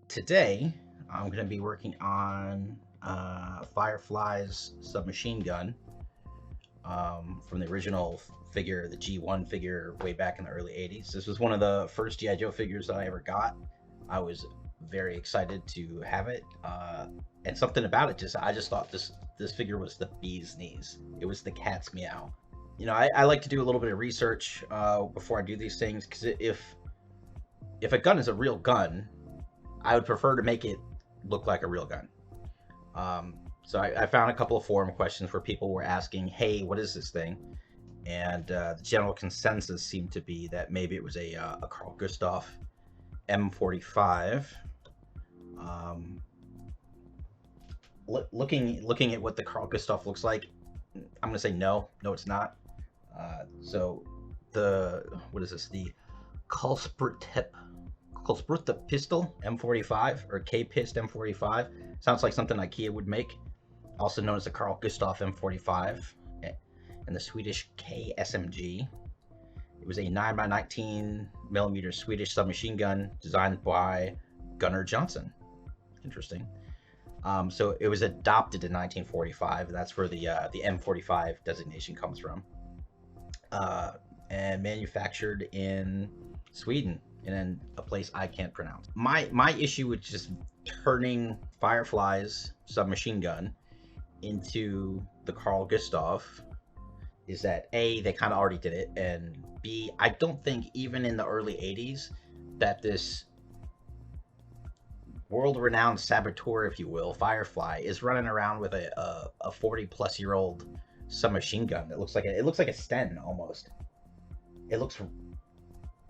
Today I'm going to be working on Fireflies Submachine Gun from the original figure, the G1 figure way back in the early 80s. This was one of the first GI Joe figures that I ever got. I was very excited to have it, and something about it I just thought this figure was the bee's knees. It was the cat's meow. You know, I like to do a little bit of research before I do these things, because if a gun is a real gun, I would prefer to make it look like a real gun. So I found a couple of forum questions where people were asking, "Hey, what is this thing?" And the general consensus seemed to be that maybe it was a Carl Gustav M45. Looking at what the Carl Gustav looks like, I'm gonna say no, it's not. So what is this? The Culsprit Pistol M45, or K-Pist M45. Sounds like something IKEA would make. Also known as the Carl Gustav M45 and the Swedish KSMG. It was a 9x19mm Swedish submachine gun designed by Gunnar Johnson. Interesting. So it was adopted in 1945. That's where the M45 designation comes from. And manufactured in Sweden, in a place I can't pronounce. My issue with just turning Fireflies Submachine Gun into the Carl Gustav is that A, they kind of already did it, and B, I don't think even in the early 80s that this world-renowned saboteur, if you will, Firefly, is running around with a 40-plus-year-old submachine gun that looks like a Sten almost.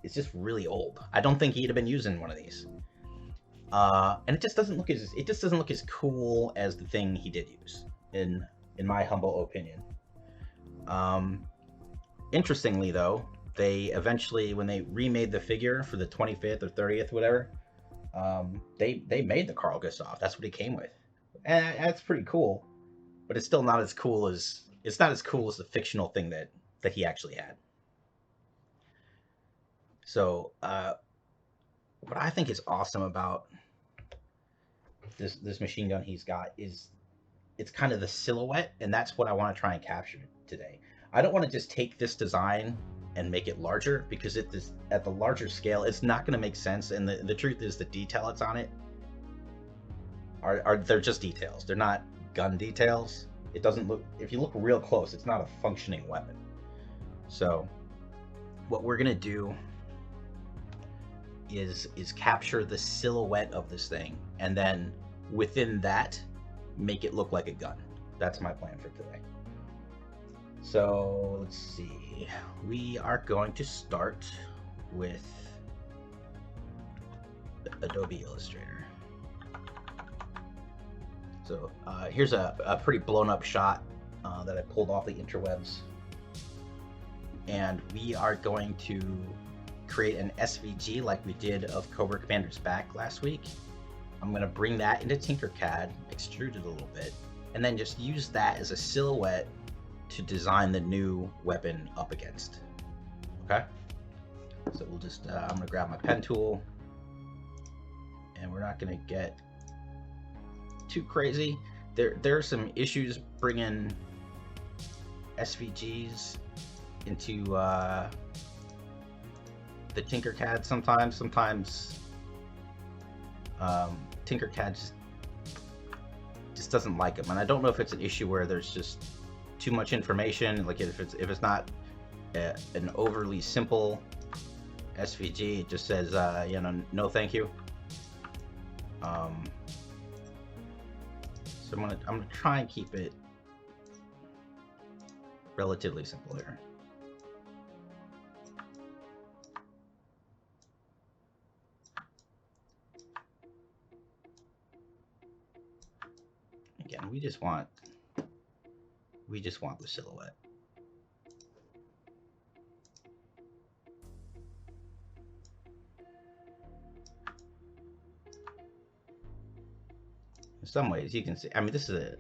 It's just really old. I don't think he'd have been using one of these. And it just doesn't look as cool as the thing he did use, in my humble opinion. Interestingly though, they eventually, when they remade the figure for the 25th or 30th, whatever, they made the Carl Gustav. That's what he came with. And that's pretty cool, but it's still not as cool as the fictional thing that he actually had. So what I think is awesome about this machine gun he's got is it's kind of the silhouette, and that's what I want to try and capture today. I don't want to just take this design and make it larger, because at the larger scale it's not going to make sense, and the truth is the detail that's on it they're just details. They're not gun details. It doesn't look, if you look real close, it's not a functioning weapon. So what we're going to do is capture the silhouette of this thing, and then within that make it look like a gun. That's my plan for today. So let's see, we are going to start with Adobe Illustrator. So here's a pretty blown up shot that I pulled off the interwebs, and we are going to create an SVG like we did of Cobra Commander's back last week. I'm going to bring that into Tinkercad, extrude it a little bit, and then just use that as a silhouette to design the new weapon up against. Okay? So we'll just, I'm going to grab my pen tool, and we're not going to get too crazy. There are some issues bringing SVGs into the Tinkercad sometimes. Tinkercad just doesn't like them, and I don't know if it's an issue where there's just too much information, like if it's not an overly simple SVG, it just says no thank you. So I'm gonna try and keep it relatively simple here. Again, we just want the silhouette. In some ways, you can see, I mean, this is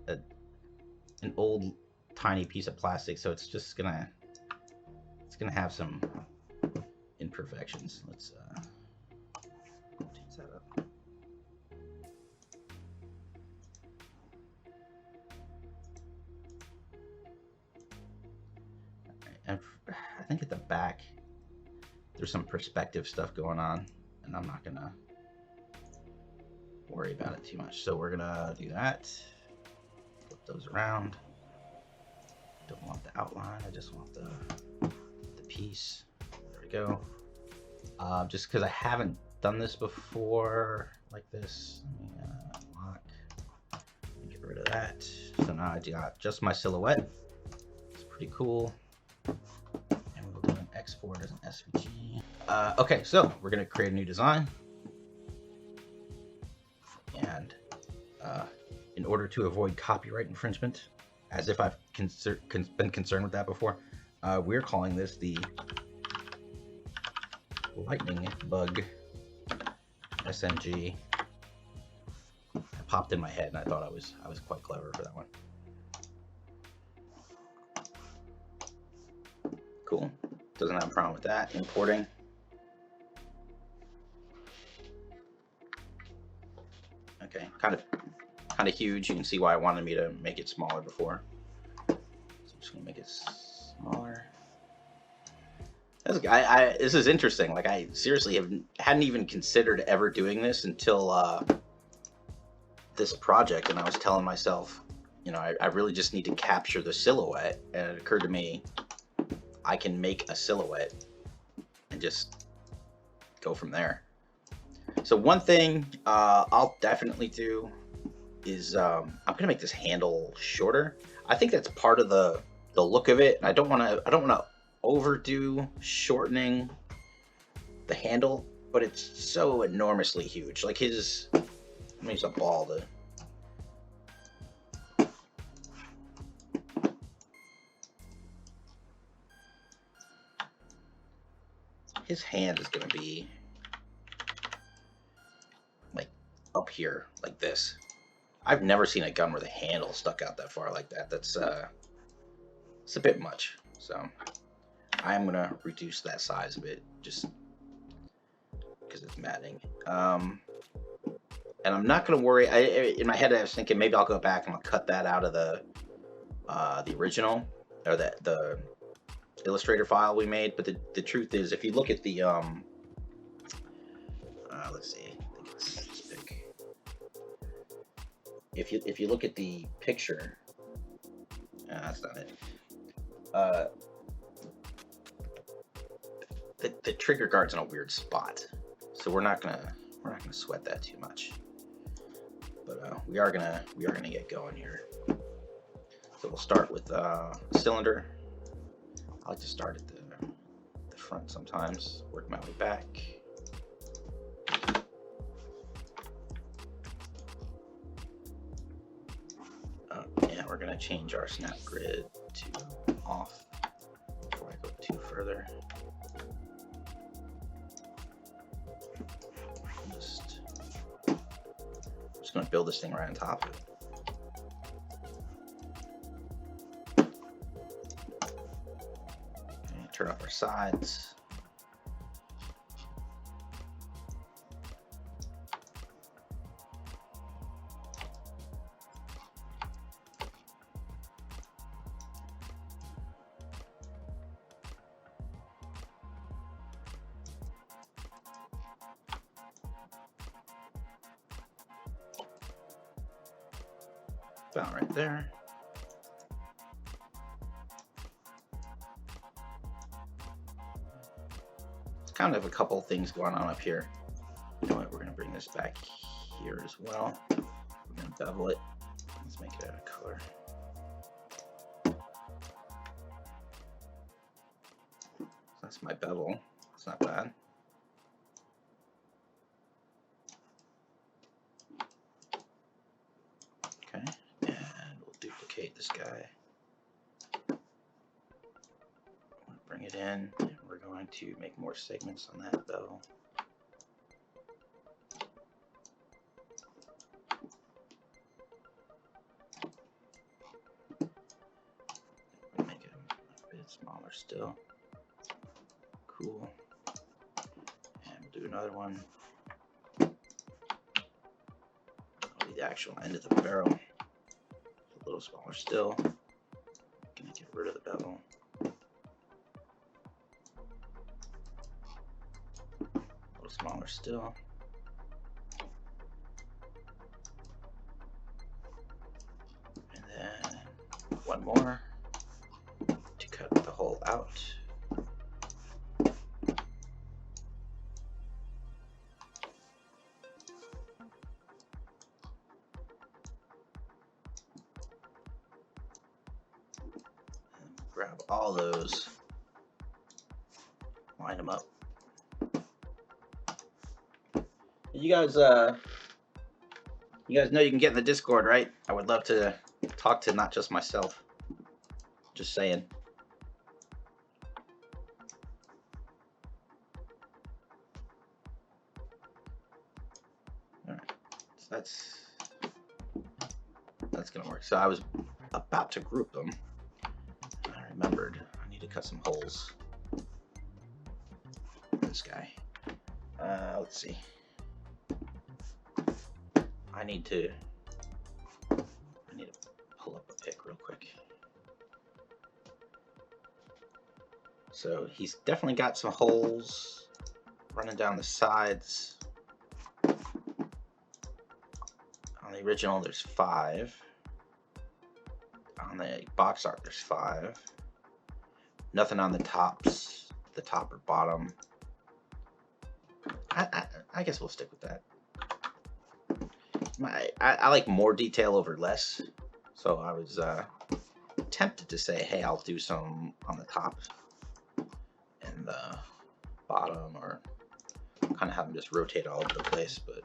an old tiny piece of plastic, so it's gonna have some imperfections. Let's change that up. there's some perspective stuff going on, and I'm not gonna worry about it too much. So we're gonna do that. Flip those around. Don't want the outline. I just want the piece. There we go. Just because I haven't done this before like this. Let me lock. Get rid of that. So now I got just my silhouette. It's pretty cool. And we'll do an export as an SVG. Okay, so we're gonna create a new design. And in order to avoid copyright infringement, as if I've been concerned with that before, we're calling this the Lightning Bug SMG. It popped in my head, and I thought I was quite clever for that one. Cool. Doesn't have a problem with that. Importing. Okay, kind of huge. You can see why I wanted me to make it smaller before. So I'm just gonna make it smaller. This is interesting. Like, I seriously hadn't even considered ever doing this until this project, and I was telling myself, you know, I really just need to capture the silhouette, and it occurred to me I can make a silhouette and just go from there. So one thing I'll definitely do is I'm gonna make this handle shorter. I think that's part of the look of it. I don't want to overdo shortening the handle, but it's so enormously huge. Like his, let me use a ball to. His hand is gonna be like up here, like this. I've never seen a gun where the handle stuck out that far like that. That's it's a bit much. So I'm gonna reduce that size a bit, just because it's matting. And I'm not gonna worry. In my head, I was thinking maybe I'll go back and I'll cut that out of the original, or the Illustrator file we made. But the truth is, if you look at the let's see, I think it's this big. If you look at the picture, that's not it. The trigger guard's in a weird spot, so we're not gonna sweat that too much. But we are gonna get going here. So we'll start with cylinder. I like to start at the front sometimes, work my way back. Yeah, we're gonna change our snap grid to off before I go too further. I'm just gonna build this thing right on top of it. Okay, turn off our sides. About right there. It's kind of a couple things going on up here. You know what? We're going to bring this back here as well. We're going to bevel it. Let's make it out of color. That's my bevel. It's not bad. Okay. Duplicate this guy. Bring it in, and we're going to make more segments on that though. Make it a bit smaller still. Cool. And we'll do another one. That'll be the actual end of the barrel. A little smaller still. Gonna get rid of the bevel. little smaller still. And then one more to cut the hole out. Grab all those, line them up. You guys know you can get in the Discord, right? I would love to talk to not just myself. Just saying. All right, so that's gonna work. So I was about to group them. I remembered I need to cut some holes. This guy. Let's see. I need to pull up a pic real quick. So he's definitely got some holes running down the sides. On the original, there's 5. On the box art, there's 5. Nothing on the tops, the top or bottom. I guess we'll stick with that. I like more detail over less, so I was tempted to say, hey, I'll do some on the top and the bottom, or kind of have them just rotate all over the place, but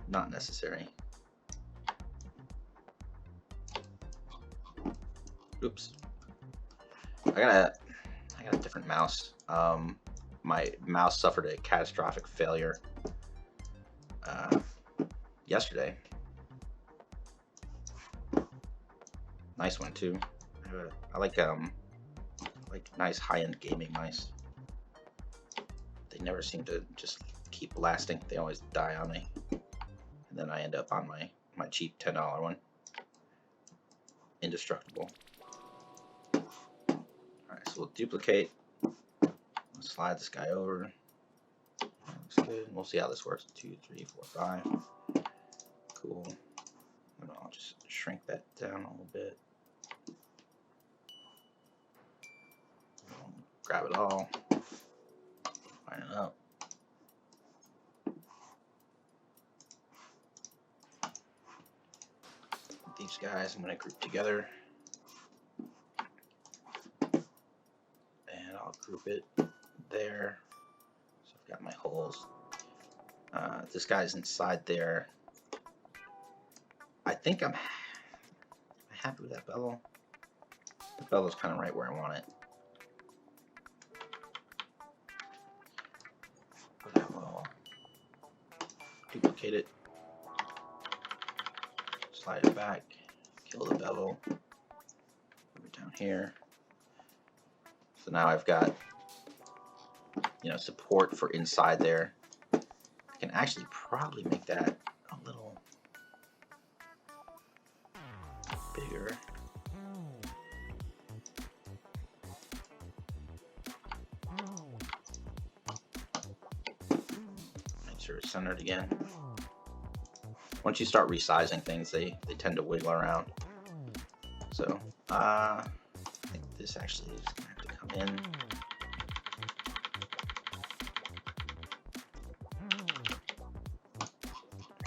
not necessary. Oops. I got a different mouse. My mouse suffered a catastrophic failure yesterday. Nice one too. I like nice high-end gaming mice. They never seem to just keep lasting. They always die on me, and then I end up on my cheap $10 one. Indestructible. All right, so we'll duplicate. Slide this guy over. Looks good. We'll see how this works. 2, 3, 4, 5. Cool. And I'll just shrink that down a little bit. Grab it all. Line it up. These guys I'm going to group together. And I'll group it there. So I've got my holes. This guy's inside there. I think I'm happy with that bevel. The bevel's kind of right where I want it. That will duplicate it. Slide it back. Kill the bevel. Move it down here. So now I've got, support for inside there. I can actually probably make that a little bigger. Make sure it's centered again. Once you start resizing things, they tend to wiggle around. So I think this actually is going to have to come in.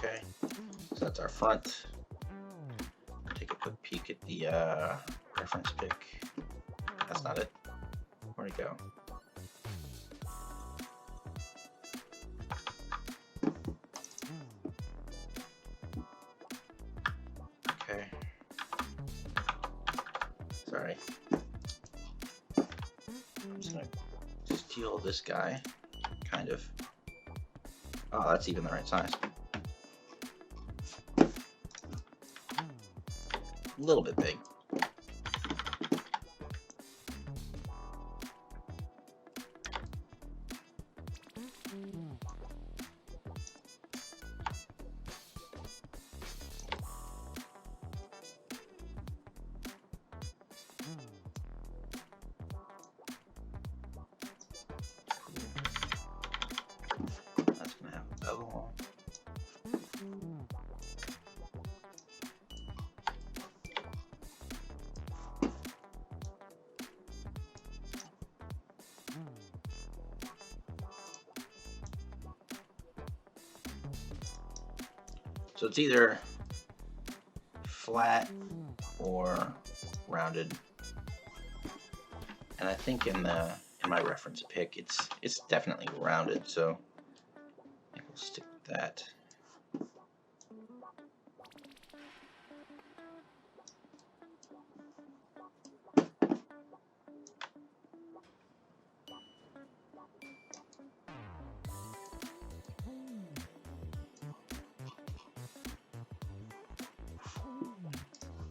Okay, so that's our front. Take a quick peek at the reference pic. That's not it. Where'd it go? Okay. Sorry. I'm just gonna steal this guy, kind of. Oh, that's even the right size. A little bit big. So it's either flat or rounded. And I think in my reference pick, it's definitely rounded, so I think we'll stick with that.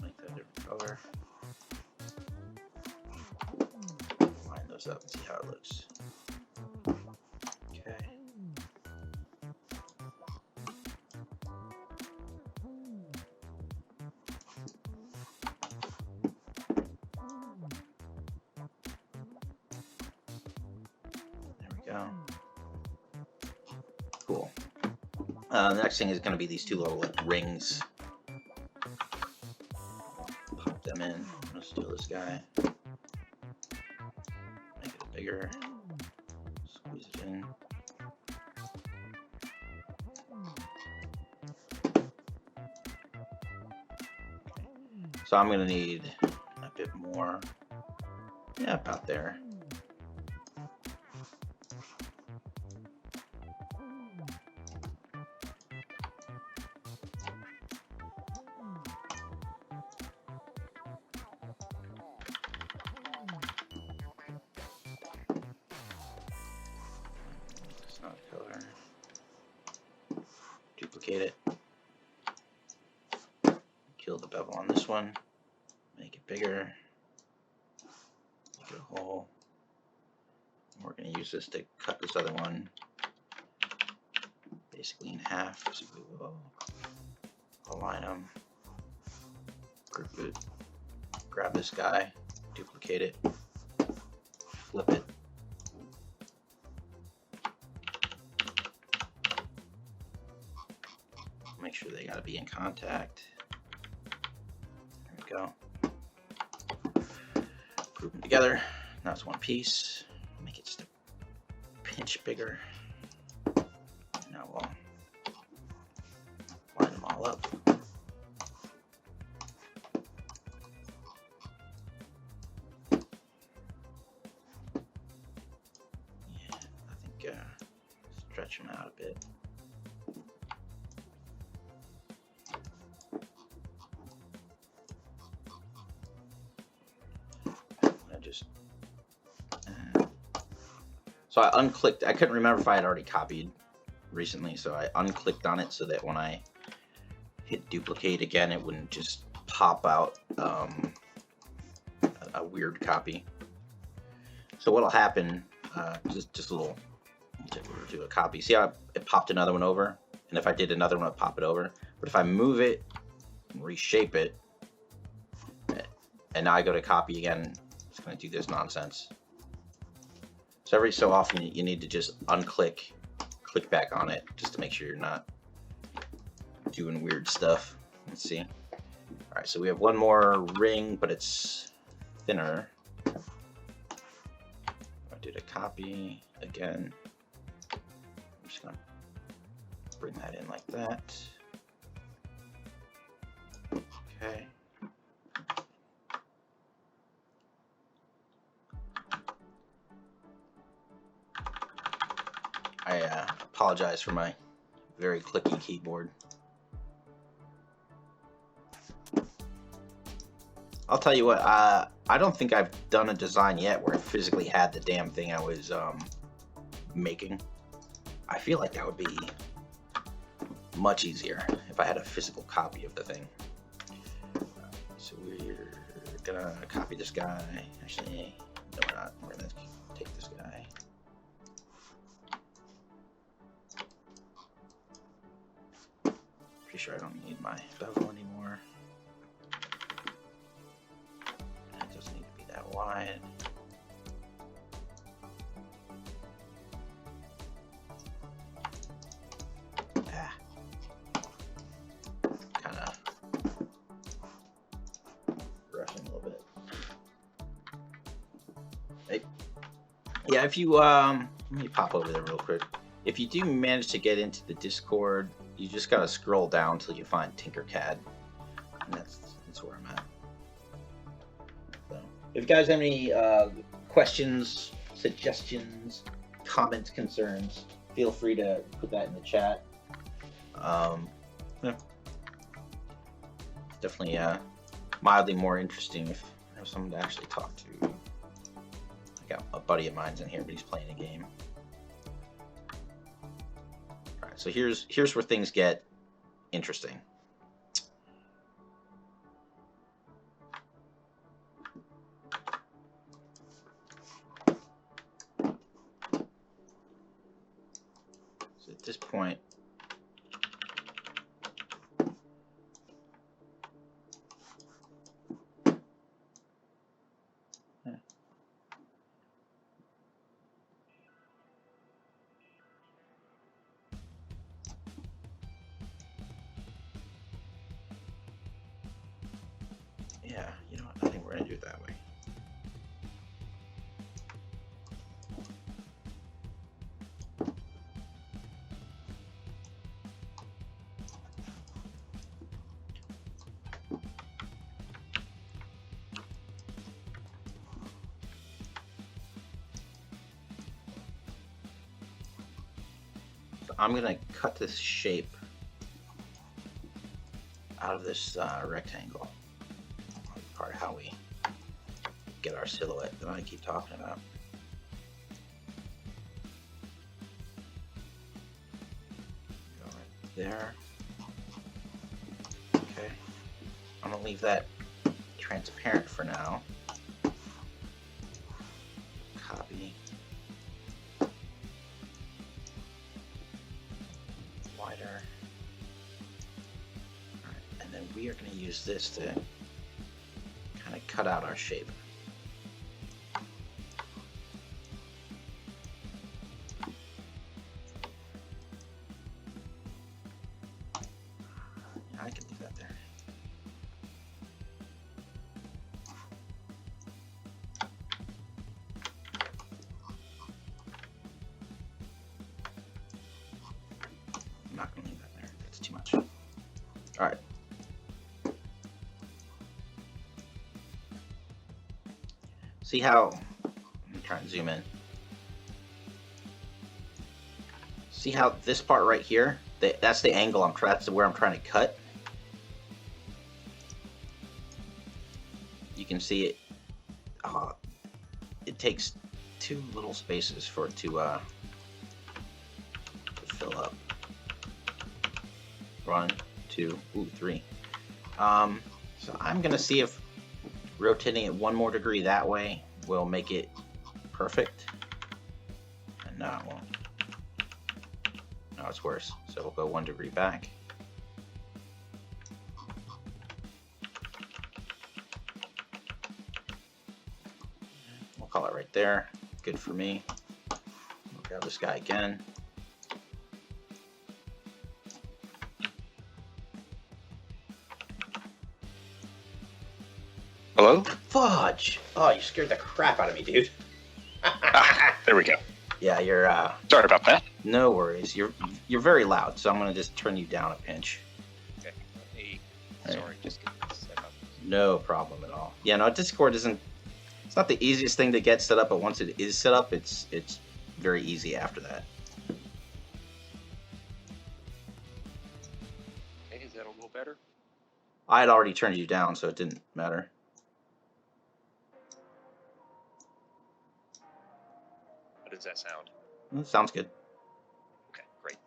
Make that a different color. Line those up and see how it looks. Okay. There we go. Cool. The next thing is going to be these two little rings. Pop them in. Let's do this guy. Make it bigger. Squeeze it in. So I'm going to need a bit more. Yeah, about there. It's not a color. Duplicate it. Kill the bevel on this one. Make it bigger. Make it a hole. We're going to use this to cut this other one basically in half. So we will align them, group it, grab this guy, duplicate it, flip it. Make sure they got to be in contact. There we go. Group them together. Now it's one piece. Make it just a pinch bigger. Now we'll line them all up. Yeah, I think stretch them out a bit. So I unclicked. I couldn't remember if I had already copied recently, so I unclicked on it so that when I hit duplicate again, it wouldn't just pop out a weird copy. So what'll happen? Just a little. We'll do a copy. See how it popped another one over? And if I did another one, I'd pop it over. But if I move it and reshape it, and now I go to copy again, it's going to do this nonsense. So every so often you need to just unclick, click back on it just to make sure you're not doing weird stuff. Let's see. All right, so we have one more ring, but it's thinner. I did a copy again. I'm just gonna bring that in like that. Okay. I apologize for my very clicky keyboard. I'll tell you what, I don't think I've done a design yet where I physically had the damn thing I was making. I feel like that would be much easier if I had a physical copy of the thing. So we're gonna copy this guy. Actually, no, we're not. We're gonna take this guy. Pretty sure I don't need my bevel anymore. It doesn't need to be that wide. Kind of roughing a little bit. Hey. Yeah, if you let me pop over there real quick. If you do manage to get into the Discord, you just gotta scroll down till you find Tinkercad, and that's where I'm at. So, if you guys have any questions, suggestions, comments, concerns, feel free to put that in the chat. Yeah. Definitely mildly more interesting if I have someone to actually talk to. I got a buddy of mine's in here, but he's playing a game. All right, so here's where things get interesting. So at this point, yeah, you know what? I think we're gonna do it that way. So I'm gonna cut this shape out of this rectangle. Part of how we get our silhouette that I keep talking about. Go right there. Okay. I'm gonna leave that transparent for now. Copy. Wider. Alright, and then we are gonna use this to kind of cut out our shape. Yeah, I can leave that there. I'm not going to leave that there. That's too much. All right. See how, let me try and zoom in. See how this part right here, that's the angle that's where I'm trying to cut. You can see it, it takes two little spaces for it to fill up. 1, 2, 3. So I'm gonna see if rotating it 1 more degree that way will make it perfect. And no, it won't. No, it's worse. So we'll go 1 degree back. We'll call it right there. Good for me. We'll grab this guy again. Hello? Fudge! Oh, you scared the crap out of me, dude. There we go. Yeah, you're Sorry about that. no worries. You're very loud, so I'm gonna just turn you down a pinch. Okay. Hey, Right. sorry, just get this set up. No problem at all. Yeah, no, Discord isn't. It's not the easiest thing to get set up, but once it is set up, it's very easy after that. Hey, is that a little better? I had already turned you down, so it didn't matter. How does that sound? Sounds good. Okay, great.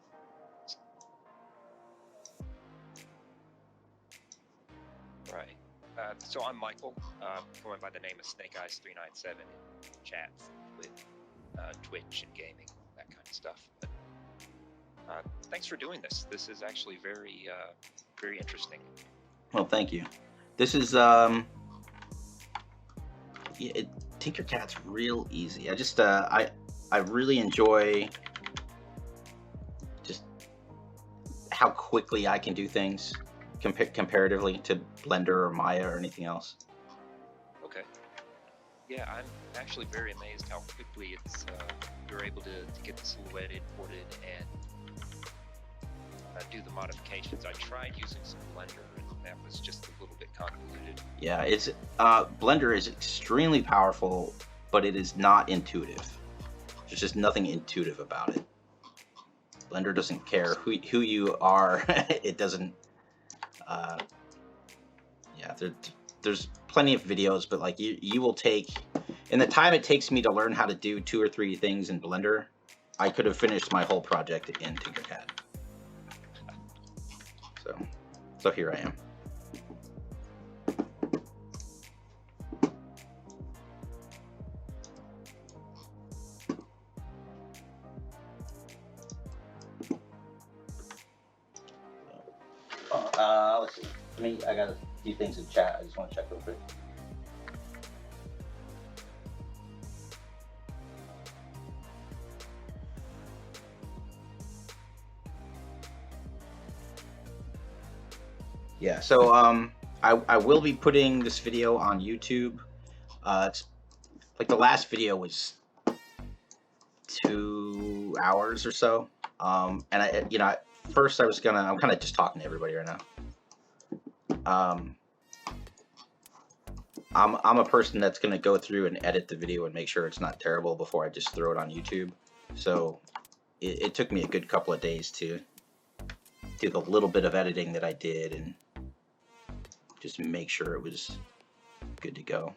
Right. So I'm Michael, going by the name of Snake Eyes 397 in chats with Twitch and gaming, that kind of stuff. But, thanks for doing this. This is actually very, very interesting. Well, thank you. This is Tinkercad's real easy. I just I really enjoy just how quickly I can do things comparatively to Blender or Maya or anything else. Okay. Yeah, I'm actually very amazed how quickly you're able to get the silhouette imported and do the modifications. I tried using some Blender, and that was just a little bit convoluted. Yeah, it's Blender is extremely powerful, but it is not intuitive. There's just nothing intuitive about it. Blender doesn't care who you are. It doesn't. Yeah, there's plenty of videos, but like you will take, in the time it takes me to learn how to do 2 or 3 things in Blender, I could have finished my whole project in Tinkercad. So here I am. Let's see. I got a few things in chat. I just want to check real quick. Yeah, so I will be putting this video on YouTube. It's like the last video was 2 hours or so. And first I'm kind of just talking to everybody right now. I'm a person that's gonna go through and edit the video and make sure it's not terrible before I just throw it on YouTube. So it took me a good couple of days to do the little bit of editing that I did and just make sure it was good to go.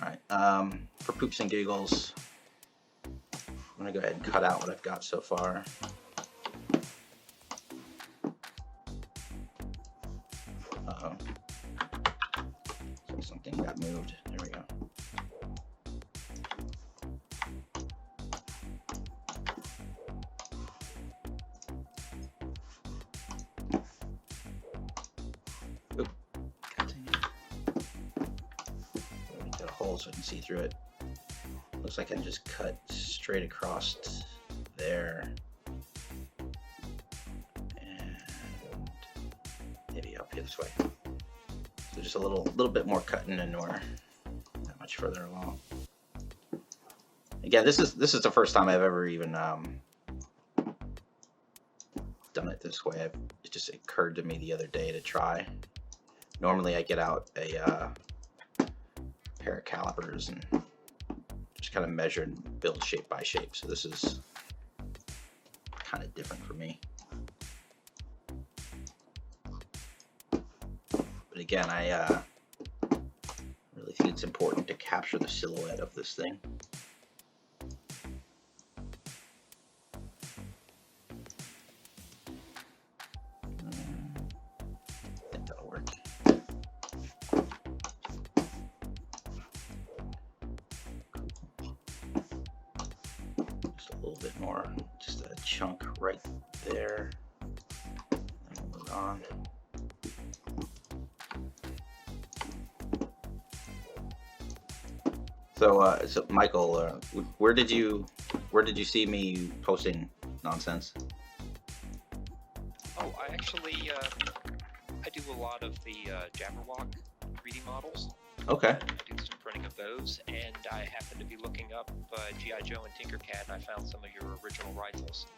All right, for poops and giggles, I'm gonna go ahead and cut out what I've got so far. Uh-oh. So something got moved. There we go. Oop. God dang it. Let me get a hole so I can see through it. Looks like I can just cut straight across there. Maybe up this way. So just a little bit more cutting, and we're that much further along. Again, this is the first time I've ever even done it this way. It just occurred to me the other day to try. Normally, I get out a pair of calipers and just kind of measure and build shape by shape. So this is kind of different for me. But again, I really think it's important to capture the silhouette of this thing. I think that'll work. Just a little bit more, just a chunk right there. And we'll move on. So Michael, where did you see me posting nonsense? Oh, I actually I do a lot of the Jabberwock 3D models. Okay. I do some printing of those, and I happened to be looking up GI Joe and Tinkercad, and I found some of your original rifles.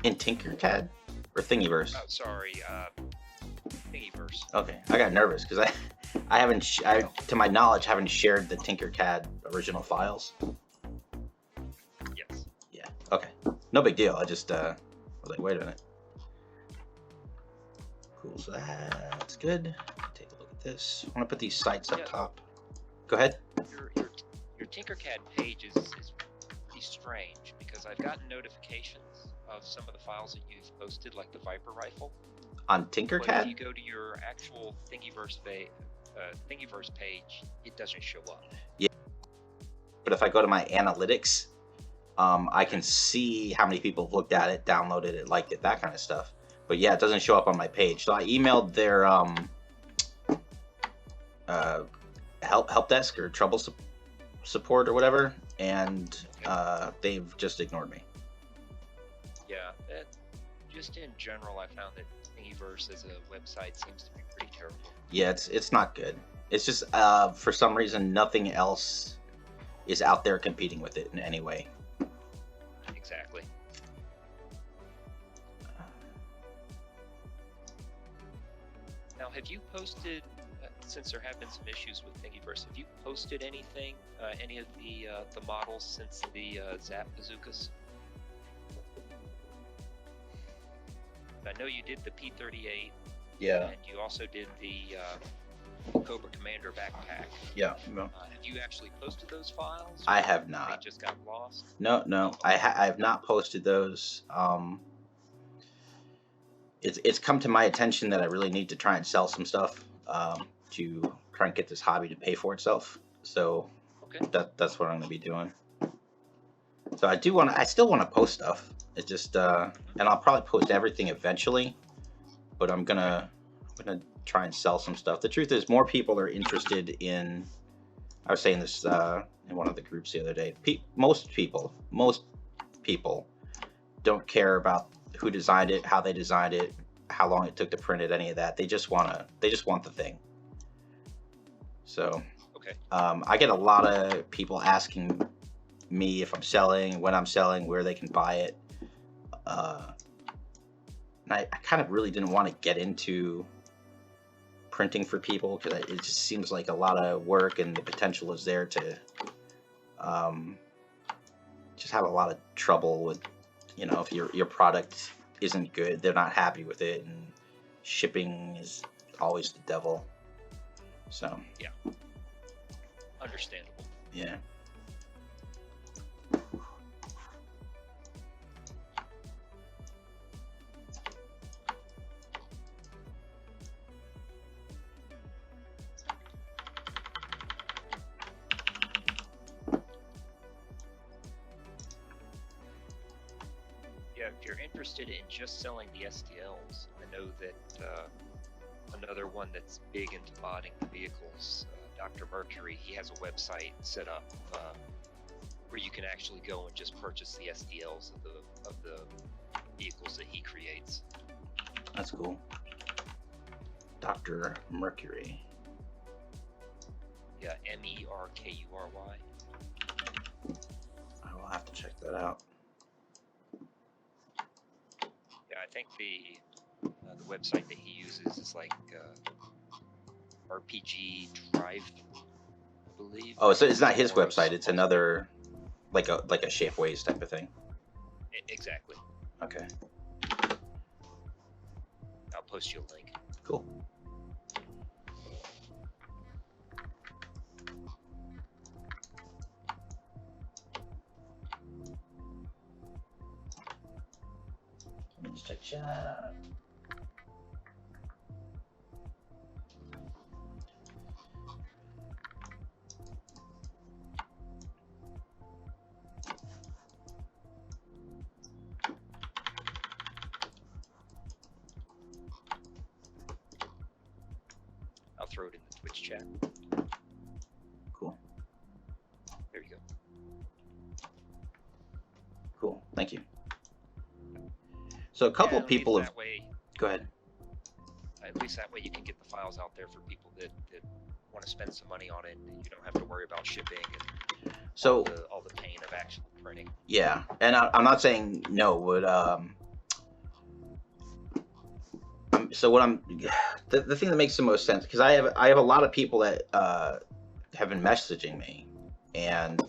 In Tinkercad or Thingiverse? Oh, sorry, Thingiverse. Okay, I got nervous because I haven't, to my knowledge, haven't shared the Tinkercad original files. Yes. Yeah. Okay. No big deal. I just was like, wait a minute. Cool. So that's good. Take a look at this. I want to put these sites up top. Go ahead. Your Tinkercad page is pretty strange because I've gotten notifications of some of the files that you've posted, like the Viper rifle. On Tinkercad? But if you go to your actual Thingiverse page, it doesn't show up. Yeah. But if I go to my analytics, I can see how many people have looked at it, downloaded it, liked it, that kind of stuff. But yeah, it doesn't show up on my page. So I emailed their help desk or trouble support or whatever, and they've just ignored me. Yeah, just in general, I found that Thingiverse as a website seems to be pretty terrible. Yeah, it's not good. It's just for some reason nothing else is out there competing with it in any way. Exactly. Now, have you posted, since there have been some issues with Thingiverse, have you posted anything, any of the models since the Zap Bazookas? I know you did the P-38. Yeah. And you also did the Cobra Commander backpack. Yeah. No. Have you actually posted those files? I have They not. just got lost? No. I have not posted those. It's come to my attention that I really need to try and sell some stuff to try and get this hobby to pay for itself. So Okay. that's what I'm going to be doing. So I still want to post stuff. It's just and I'll probably post everything eventually, but I'm gonna try and sell some stuff. The truth is, more people are interested in. I was saying this in one of the groups the other day. Most people don't care about who designed it, how they designed it, how long it took to print it, any of that. They just want the thing. So Okay. I get a lot of people asking me if I'm selling, when I'm selling, where they can buy it. And I kind of really didn't want to get into printing for people because it just seems like a lot of work, and the potential is there to just have a lot of trouble with, if your product isn't good, they're not happy with it, and shipping is always the devil. So yeah, understandable. Yeah. If you're interested in just selling the STLs, I know that another one that's big into modding the vehicles, Dr. Mercury, he has a website set up where you can actually go and just purchase the STLs of the vehicles that he creates. That's cool. Dr. Mercury. Yeah, Merkury. I will have to check that out. Yeah, I think the website that he uses is like RPG Drive, I believe. Oh, so it's not his Or website. It's another, like a Shapeways type of thing. Exactly. Okay. I'll post you a link. Cool. Let me just check chat. I'll throw it in the Twitch chat. Cool. There you go. Cool. Thank you. So a couple people have. That way, Go ahead. at least that way you can get the files out there for people that want to spend some money on it, and you don't have to worry about shipping and So all the pain of actual printing. yeah, and I'm not saying no, but so what the thing that makes the most sense, because I have a lot of people that have been messaging me, and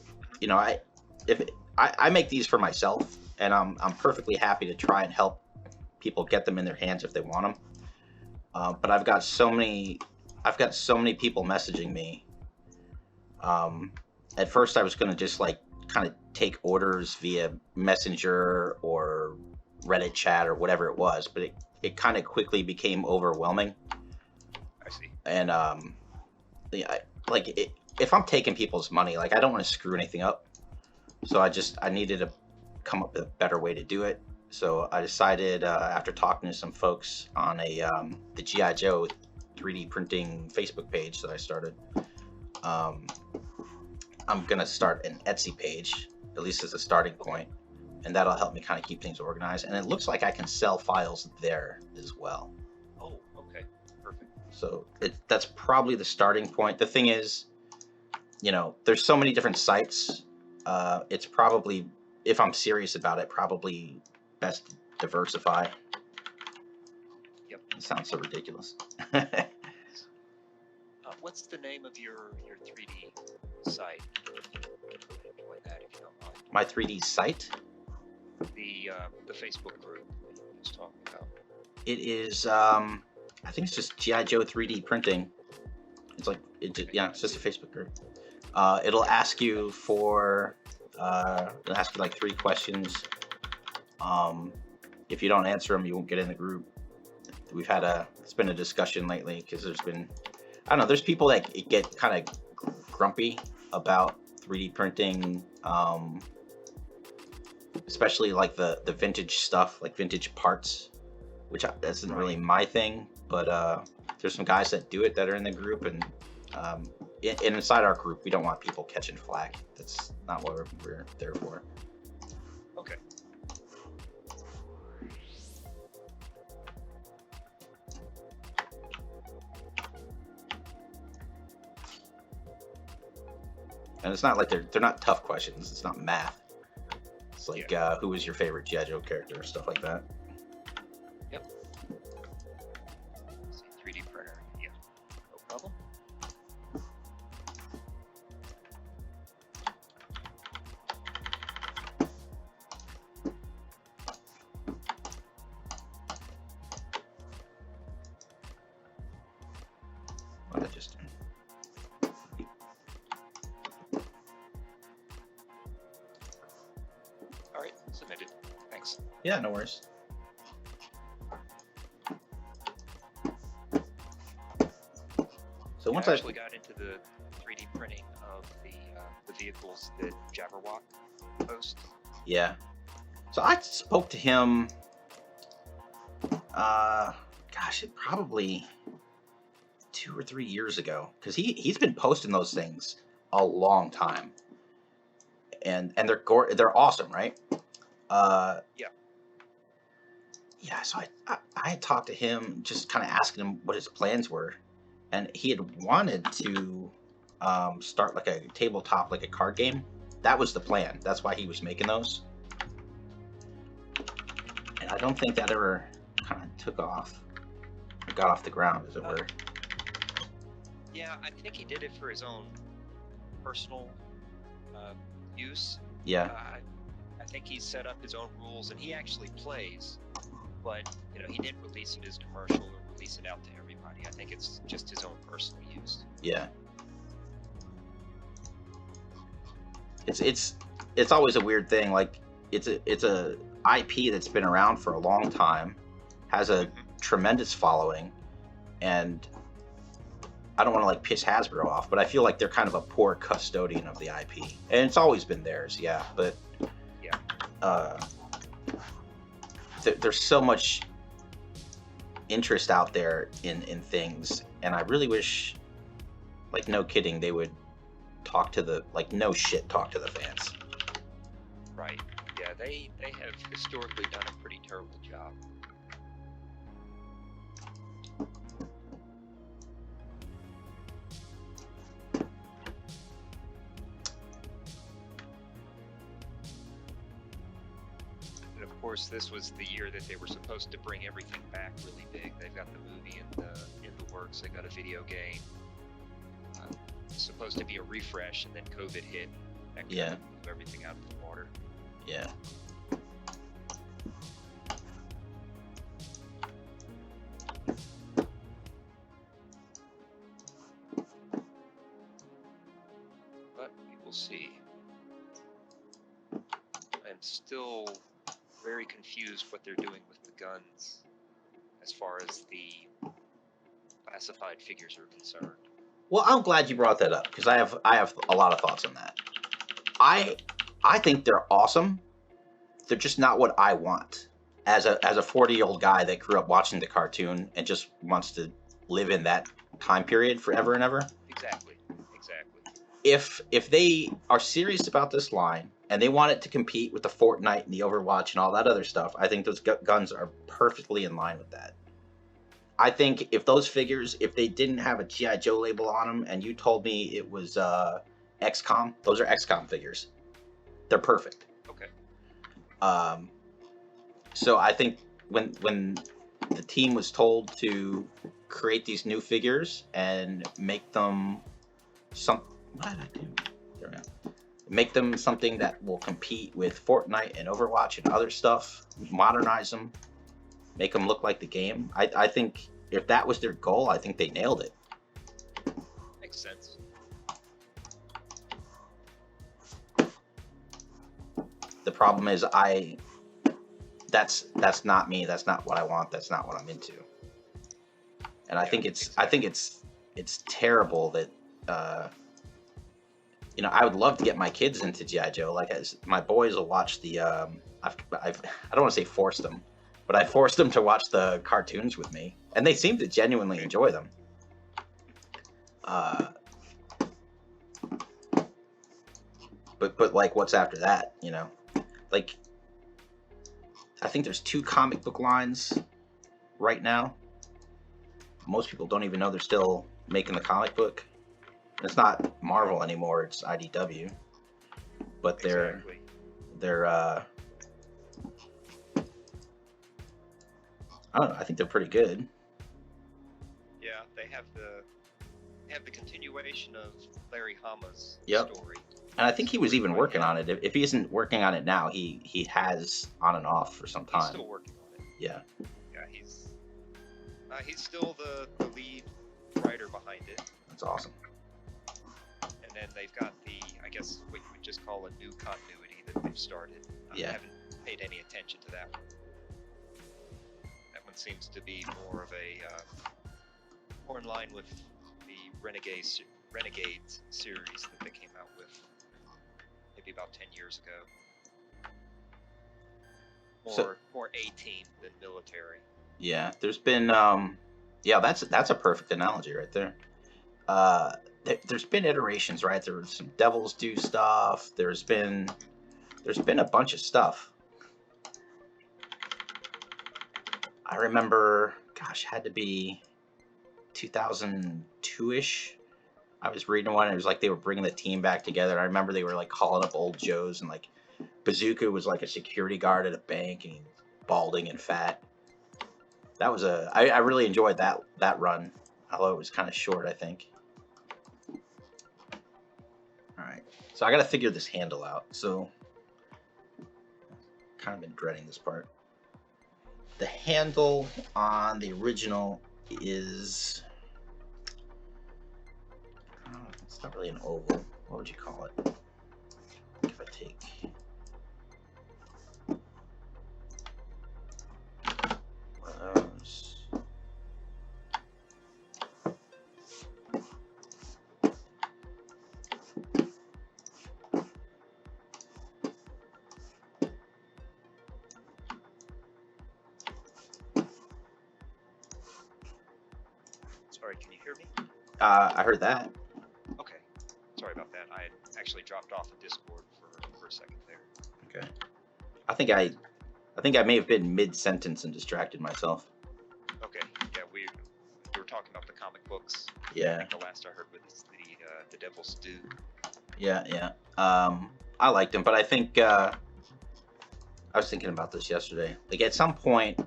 I make these for myself, and I'm perfectly happy to try and help people get them in their hands if they want them. But I've got so many people messaging me. At first, I was going to just kind of take orders via Messenger or Reddit chat or whatever it was, but it kind of quickly became overwhelming. I see. And if I'm taking people's money, I don't want to screw anything up. So I needed to come up with a better way to do it. So I decided after talking to some folks on the GI Joe 3D printing Facebook page that I started, I'm gonna start an Etsy page, at least as a starting point, and that'll help me kind of keep things organized. And it looks like I can sell files there as well. Oh, okay, perfect. So that's probably the starting point. The thing is, there's so many different sites. It's probably, if I'm serious about it, probably best to diversify. Yep. sounds so ridiculous. What's the name of your 3D site? Enjoy that if you don't mind. My 3D site? The Facebook group that you was talking about. It is, I think it's just GI Joe 3D printing. It's like, yeah, it's just a Facebook group. It'll ask you for, it'll ask you like 3 questions. If you don't answer them, you won't get in the group. We've had it's been a discussion lately because there's been, I don't know, there's people that get kind of grumpy about 3D printing, especially like the vintage stuff, like vintage parts, which isn't really my thing, but there's some guys that do it that are in the group, and inside our group, we don't want people catching flack. That's not what we're there for. Okay. And it's not like they're not tough questions. It's not math. It's like who was your favorite GI Joe character, stuff like that. Yep. 3D printer. Yeah. No problem. What did I just do? All right. Submitted. Thanks. Yeah, no worries. So once I actually got into the 3D printing of the vehicles that Jabberwock posts. Yeah. So I spoke to him, gosh, it probably 2 or 3 years ago, because he's been posting those things a long time, and they're awesome, right? Yeah. Yeah. So I had talked to him, just kind of asking him what his plans were, and he had wanted to start like a tabletop, like a card game. That was the plan. That's why he was making those. And I don't think that ever kind of took off, or got off the ground, as it were. Yeah, I think he did it for his own personal use. Yeah. I think he set up his own rules, and he actually plays, but he didn't release it as commercial or release it out to everybody. I think it's just his own personal use. Yeah. It's always a weird thing. Like it's a IP that's been around for a long time, has a tremendous following, and I don't want to like piss Hasbro off, but I feel like they're kind of a poor custodian of the IP, and it's always been theirs, yeah. But there's so much interest out there in things, and I really wish, like, no kidding, they would talk to the talk to the fans. Right. Yeah, they have historically done a pretty terrible job. And of course, this was the year that they were supposed to bring everything back really big. They've got the movie in the works. They got a video game. It's supposed to be a refresh, and then COVID hit. That kind of blew everything out of the water. Yeah. But we will see. I'm still very confused what they're doing with the guns as far as the classified figures are concerned. Well, I'm glad you brought that up, because I have a lot of thoughts on that. I think they're awesome. They're just not what I want as a 40-year-old guy that grew up watching the cartoon and just wants to live in that time period forever and ever. Exactly. If they are serious about this line and they want it to compete with the Fortnite and the Overwatch and all that other stuff, I think those guns are perfectly in line with that. I think if those figures, if they didn't have a GI Joe label on them, and you told me it was XCOM, those are XCOM figures. They're perfect. Okay. So I think when the team was told to create these new figures and make them what did I do? There we go. Make them something that will compete with Fortnite and Overwatch and other stuff. Modernize them, make them look like the game. I think if that was their goal, I think they nailed it. Makes sense. The problem is that's not me. That's not what I want. That's not what I'm into. And I think it's terrible that you know, I would love to get my kids into GI Joe. Like, as my boys will watch the I don't want to say forced them, but I forced them to watch the cartoons with me, and they seem to genuinely enjoy them. But like, what's after that? You know, like, I think there's 2 comic book lines right now. Most people don't even know they're still making the comic book. It's not Marvel anymore, it's IDW. But they're I don't know, I think they're pretty good. Yeah, they have the continuation of Larry Hama's Yep. story. And I think he was even working on it. If he isn't working on it now, he has on and off for some time. He's still working on it. Yeah. Yeah, he's still the lead writer behind it. That's awesome. And then they've got I guess what you would just call a new continuity that they've started. Yeah. I haven't paid any attention to that one. That one seems to be more of more in line with the Renegades series that they came out with maybe about 10 years ago. More A-team than military. Yeah, there's been yeah, that's a perfect analogy right there. There's been iterations, right? There was some Devil's Due stuff. There's been a bunch of stuff. I remember, gosh, had to be 2002-ish. I was reading one, and it was like they were bringing the team back together. I remember they were like calling up old Joes, and like Bazooka was like a security guard at a bank, and he was balding and fat. That was I really enjoyed that run, although it was kind of short, I think. Alright, so I gotta figure this handle out. So, kind of been dreading this part. The handle on the original is, it's not really an oval. What would you call it? If I take one of those. Sorry, can you hear me? I heard that. Okay. Sorry about that. I had actually dropped off of Discord for a second there. Okay. I think I may have been mid-sentence and distracted myself. Okay. Yeah, we were talking about the comic books. Yeah. I think the last I heard was the Devil's Due. Yeah. I liked him, but I think I was thinking about this yesterday. Like, at some point,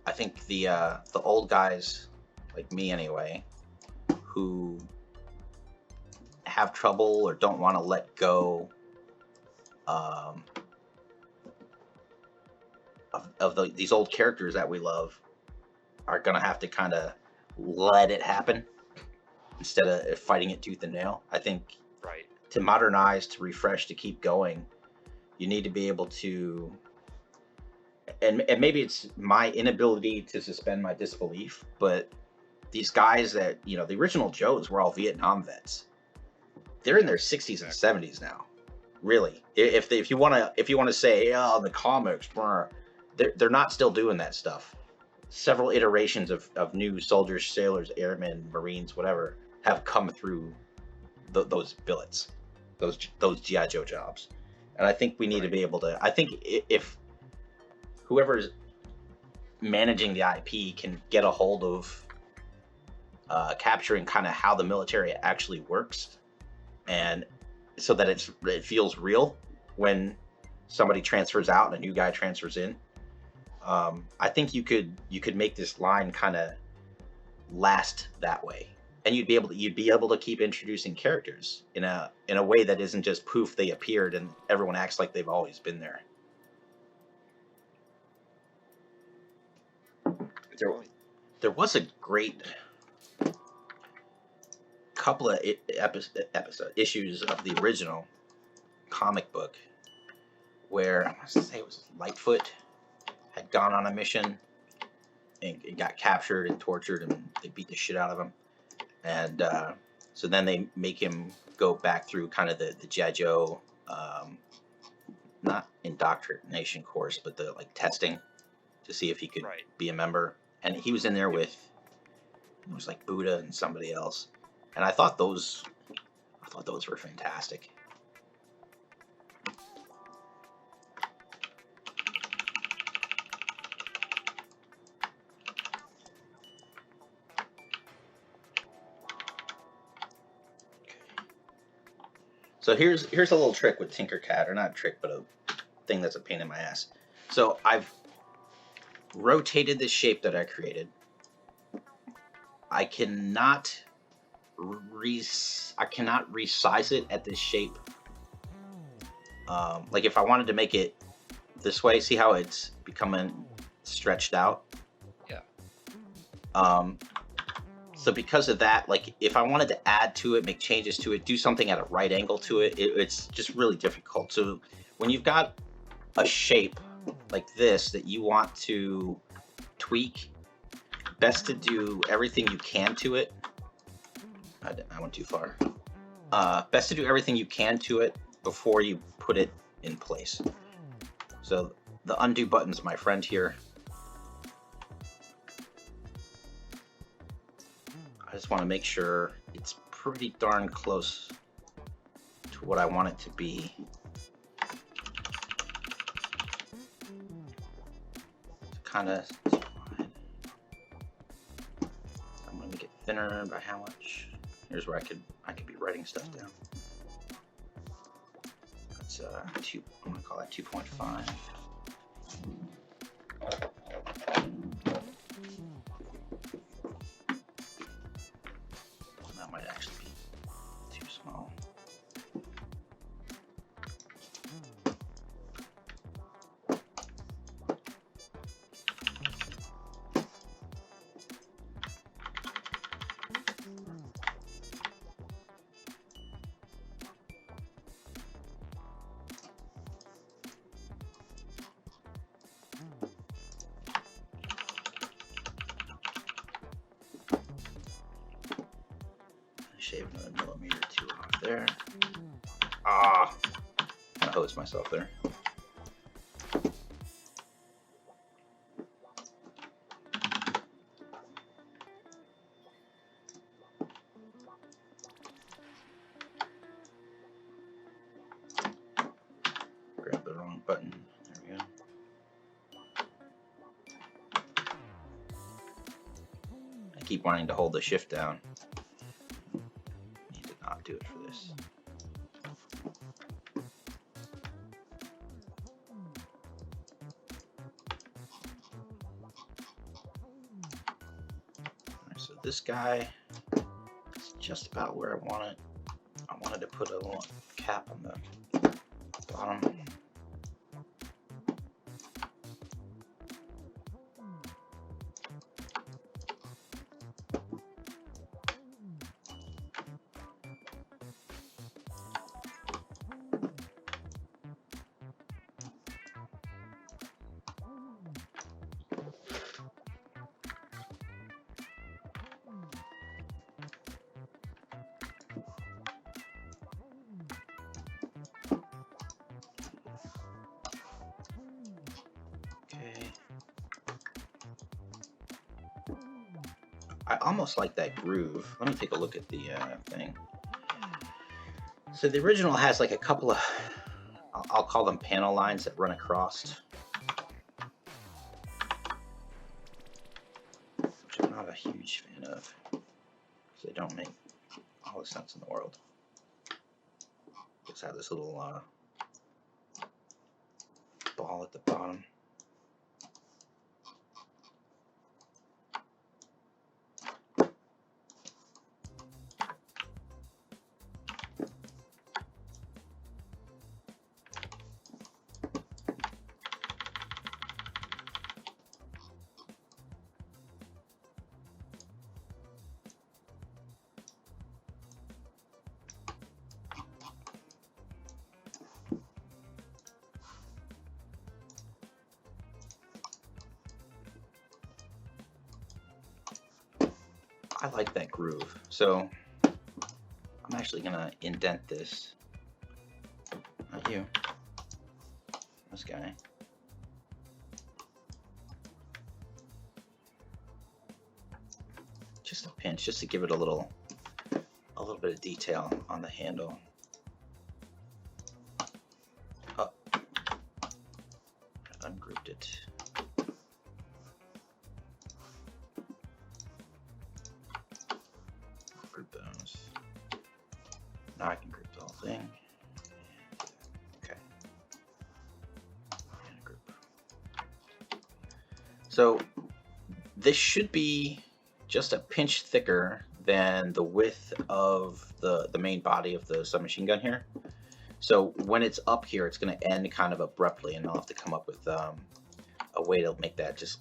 I think the old guys, like me anyway, who have trouble or don't want to let go of these old characters that we love, are gonna have to kind of let it happen instead of fighting it tooth and nail. I think Right. to modernize, to refresh, to keep going, you need to be able to, and maybe it's my inability to suspend my disbelief, but these guys that, you know, the original Joes were all Vietnam vets. They're in their 60s and 70s now. Really, if you want to say, oh, the comics, they're not still doing that stuff. Several iterations of new soldiers, sailors, airmen, Marines, whatever, have come through those billets, those GI Joe jobs, and I think we need to be able to. I think if whoever's managing the IP can get a hold of capturing kind of how the military actually works, and so that it feels real when somebody transfers out and a new guy transfers in. I think you could make this line kind of last that way, and you'd be able to keep introducing characters in a way that isn't just poof, they appeared and everyone acts like they've always been there. There was a great couple of issues of the original comic book where I want to say it was Lightfoot had gone on a mission and got captured and tortured, and they beat the shit out of him. And so then they make him go back through kind of the GI Joe, not indoctrination course, but the like testing to see if he could be a member. And he was in there with, it was like Buddha and somebody else. And I thought those were fantastic. So here's a little trick with Tinkercad, or not a trick, but a thing that's a pain in my ass. So I've rotated this shape that I created. I cannot resize it at this shape. Like if I wanted to make it this way, see how it's becoming stretched out? Yeah. So because of that, like if I wanted to add to it, make changes to it, do something at a right angle to it, it's just really difficult. So when you've got a shape like this that you want to tweak, best to do everything you can to it. I went too far. Best to do everything you can to it before you put it in place. So the undo button's my friend here. I just want to make sure it's pretty darn close to what I want it to be. Kind of. I'm going to make it thinner by how much? Here's where I could be writing stuff down. That's I'm going to call that 2.5. That might actually be too small. Shave another millimeter or two off there. I hosed myself there. Grab the wrong button. There we go. I keep wanting to hold the shift down. Need to not do it for this. Alright, so this guy is just about where I want it. I wanted to put a little cap on the bottom. I almost like that groove. Let me take a look at the thing. So the original has like a couple of, I'll call them panel lines that run across, which I'm not a huge fan of because they don't make all the sense in the world. Just have this little ball at the bottom. I like that groove. So I'm actually gonna indent this. Not you. This guy. Just a pinch, just to give it a little bit of detail on the handle. Oh, I ungrouped it. Group those. Now I can group the whole thing. Okay. And group. So this should be just a pinch thicker than the width of the main body of the submachine gun here. So when it's up here, it's going to end kind of abruptly, and I'll have to come up with a way to make that just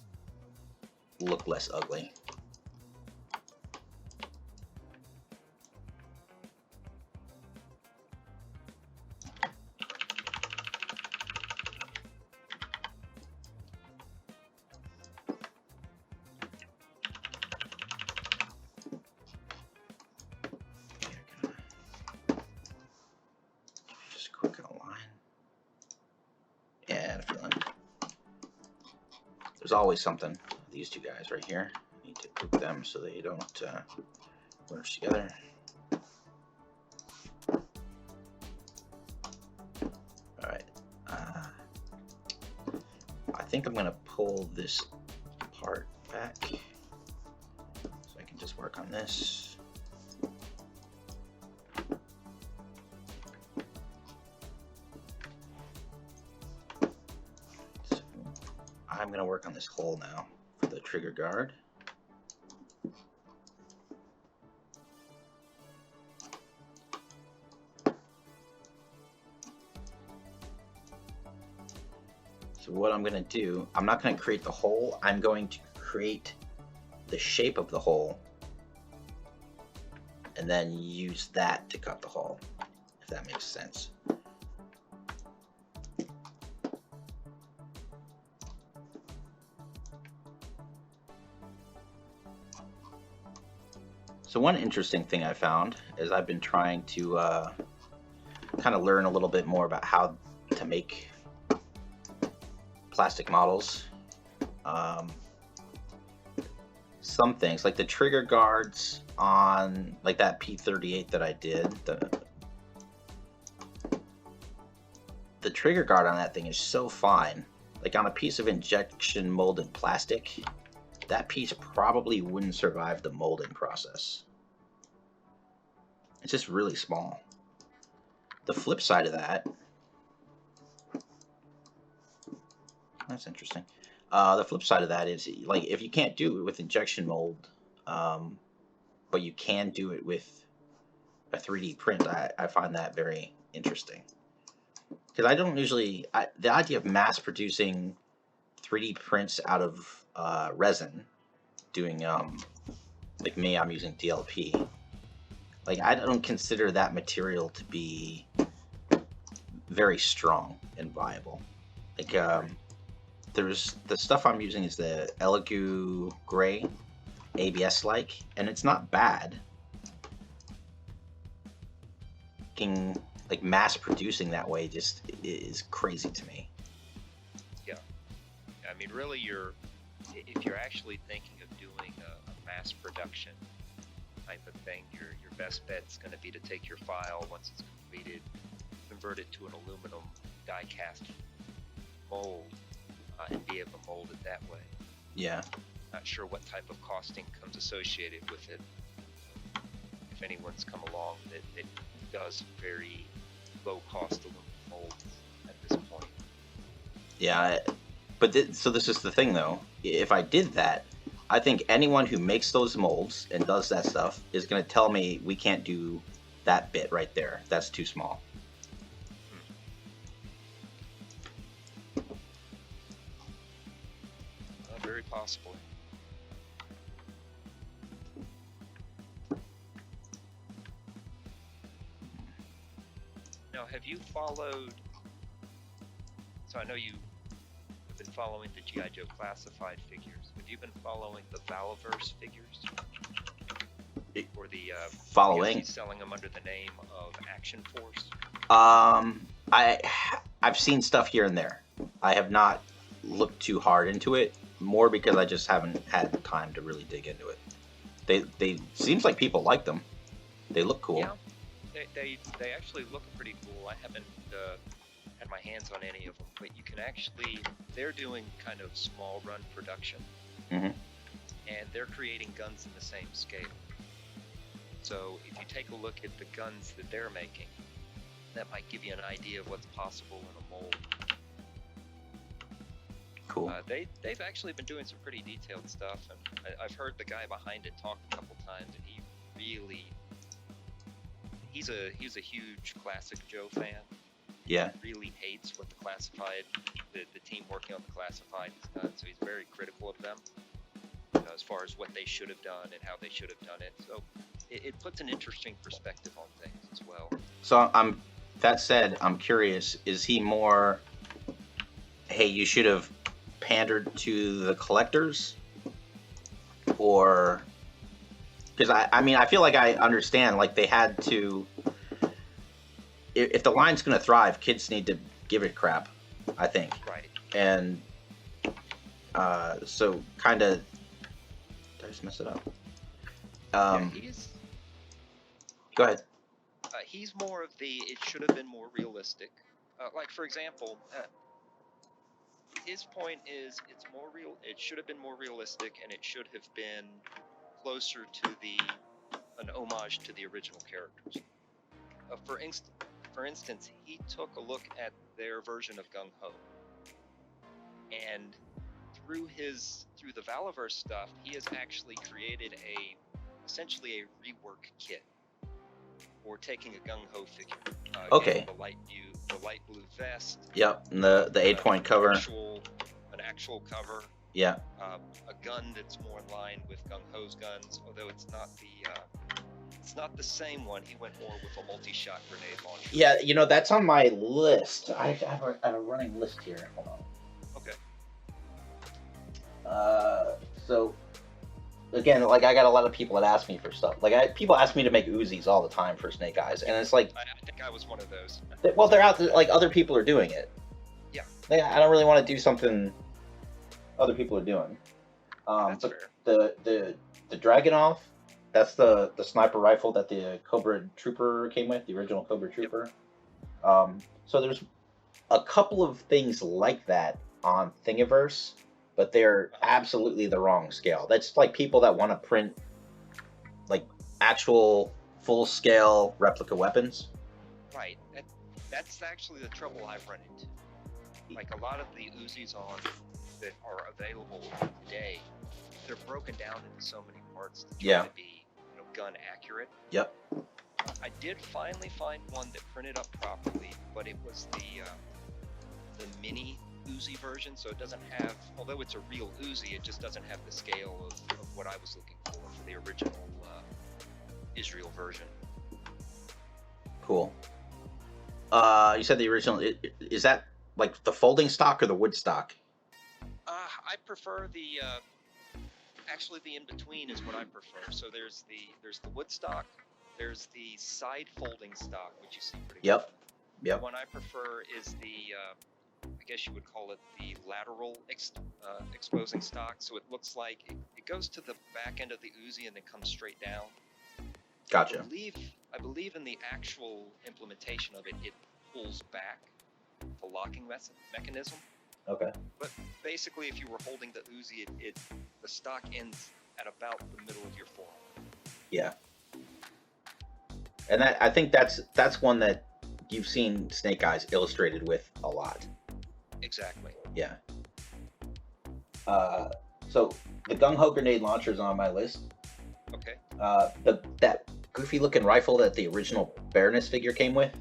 look less ugly. There's always something. These two guys right here. I need to group them so they don't merge together. Alright. I think I'm going to pull this part back so I can just work on this. I'm going to work on this hole now for the trigger guard. So what I'm going to do, I'm not going to create the hole, I'm going to create the shape of the hole and then use that to cut the hole, if that makes sense. So one interesting thing I found is I've been trying to kind of learn a little bit more about how to make plastic models. Some things like the trigger guards on like that P38 that I did, the trigger guard on that thing is so fine. Like on a piece of injection molded plastic, that piece probably wouldn't survive the molding process. It's just really small. The flip side of that, that's interesting. The flip side of that is, like, if you can't do it with injection mold, but you can do it with a 3D print, I find that very interesting. Because I don't usually, the idea of mass producing 3D prints out of resin, doing, like me, I'm using DLP. Like, I don't consider that material to be very strong and viable. Like, there's the stuff I'm using is the Elegoo Gray, ABS-like, and it's not bad. Like, mass producing that way just is crazy to me. Yeah, I mean, really, if you're actually thinking of doing a mass production type of thing, your best bet's going to be to take your file once it's completed, convert it to an aluminum die-cast mold, and be able to mold it that way. Yeah. Not sure what type of costing comes associated with it. If anyone's come along that does very low-cost aluminum molds at this point. Yeah, but so this is the thing, though. If I did that, I think anyone who makes those molds and does that stuff is going to tell me we can't do that bit right there. That's too small. Very possibly. Now, have you followed? So I know you have been following the GI Joe Classified figures. Have you been following the Valverse figures? or the I guess following. he's selling them under the name of Action Force. I've seen stuff here and there. I have not looked too hard into it, more because I just haven't had the time to really dig into it. They seems like people like them. They look cool. Yeah, they actually look pretty cool. I haven't had my hands on any of them, but you can actually, they're doing kind of small run production, Mhm. and they're creating guns in the same scale. So if you take a look at the guns that they're making, that might give you an idea of what's possible in a mold. Cool. They've actually been doing some pretty detailed stuff, and I've heard the guy behind it talk a couple times, and he's a huge Classic Joe fan. Yeah. He really hates what the team working on the Classified has done, so he's very critical of them as far as what they should have done and how they should have done it. So it puts an interesting perspective on things as well. So that said, I'm curious, is he more, hey, you should have pandered to the collectors? Or, because I mean, I feel like I understand, like they had to, if the line's going to thrive, kids need to give it crap, I think. Right. And so kind of, did I just mess it up? Go ahead. He's more of the, it should have been more realistic. Like, for example, his point is it's more real. It should have been more realistic, and it should have been closer to an homage to the original characters. For instance, he took a look at their version of Gung-Ho, and through the Valaverse stuff, he has actually created essentially a rework kit for taking a Gung-Ho figure. Okay. The light blue vest. Yep, and the 8-point cover. An actual cover. Yeah. A gun that's more in line with Gung-Ho's guns, although it's not the same one. He went more with a multi-shot grenade launcher. Yeah, that's on my list. I have a running list here. Hold on. Okay. So again, like I got a lot of people that ask me for stuff. Like people ask me to make Uzis all the time for Snake Eyes, and it's like, I think I was one of those. well, they're out there. Like other people are doing it. Yeah. I don't really want to do something other people are doing. That's but fair. the Dragunov, that's the sniper rifle that the Cobra Trooper came with, the original Cobra Trooper. Yep. So there's a couple of things like that on Thingiverse, but they're absolutely the wrong scale. That's like people that want to print like actual full-scale replica weapons. Right. That's actually the trouble I've run into. Like a lot of the Uzis that are available today, they're broken down into so many parts to try to be gun accurate. Yep. I did finally find one that printed up properly, but it was the mini Uzi version, so it doesn't have, although it's a real Uzi, it just doesn't have the scale of what I was looking for the original Israel version. Cool. You said the original, is that like the folding stock or the wood stock? I prefer actually the in-between is what I prefer. So there's the wood stock, there's the side folding stock, which you see pretty well. Yep. The one I prefer is the, I guess you would call it the lateral exposing stock. So it looks like it goes to the back end of the Uzi and then comes straight down. Gotcha. I believe in the actual implementation of it, it pulls back the locking mechanism. Okay. But basically, if you were holding the Uzi, the stock ends at about the middle of your forearm. Yeah. And I think that's one that you've seen Snake Eyes illustrated with a lot. Exactly. Yeah. So the Gung-Ho grenade launcher is on my list. Okay. That goofy looking rifle that the original Baroness figure came with.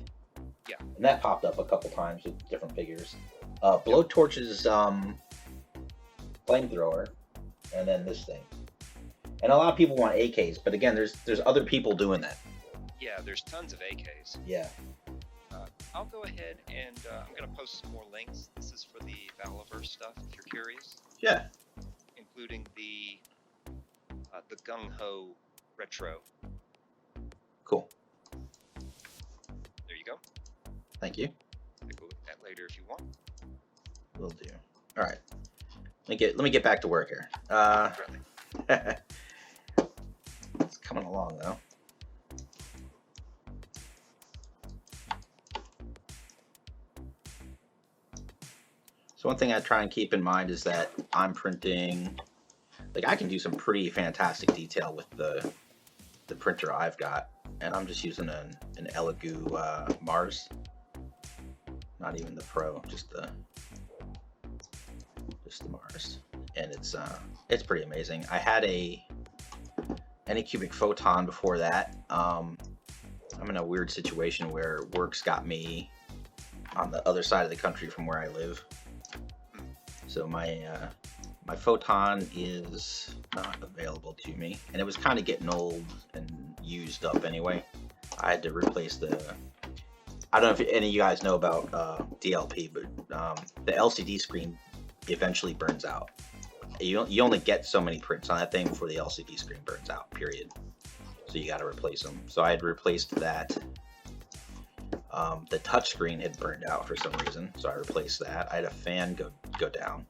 Yeah. And that popped up a couple times with different figures. Blowtorch's flamethrower, and then this thing. And a lot of people want AKs, but again, there's other people doing that. Yeah, there's tons of AKs. Yeah. I'll go ahead and I'm going to post some more links. This is for the Valaverse stuff, if you're curious. Yeah. Including the Gung-Ho retro Thank you. Take a look at that later if you want. Will do. All right. Let me get back to work here. It's coming along though. So one thing I try and keep in mind is that I'm printing, like I can do some pretty fantastic detail with the printer I've got, and I'm just using an Elegoo Mars, not even the Pro, just the Mars, and it's pretty amazing. I had a Anycubic Photon before that. I'm in a weird situation where work's got me on the other side of the country from where I live. So my Photon is not available to me, and it was kind of getting old and used up anyway. I had to replace I don't know if any of you guys know about DLP, but the LCD screen eventually burns out. You only get so many prints on that thing before the LCD screen burns out, period. So you got to replace them. So I had replaced that. The touch screen had burned out for some reason, so I replaced that. I had a fan go down,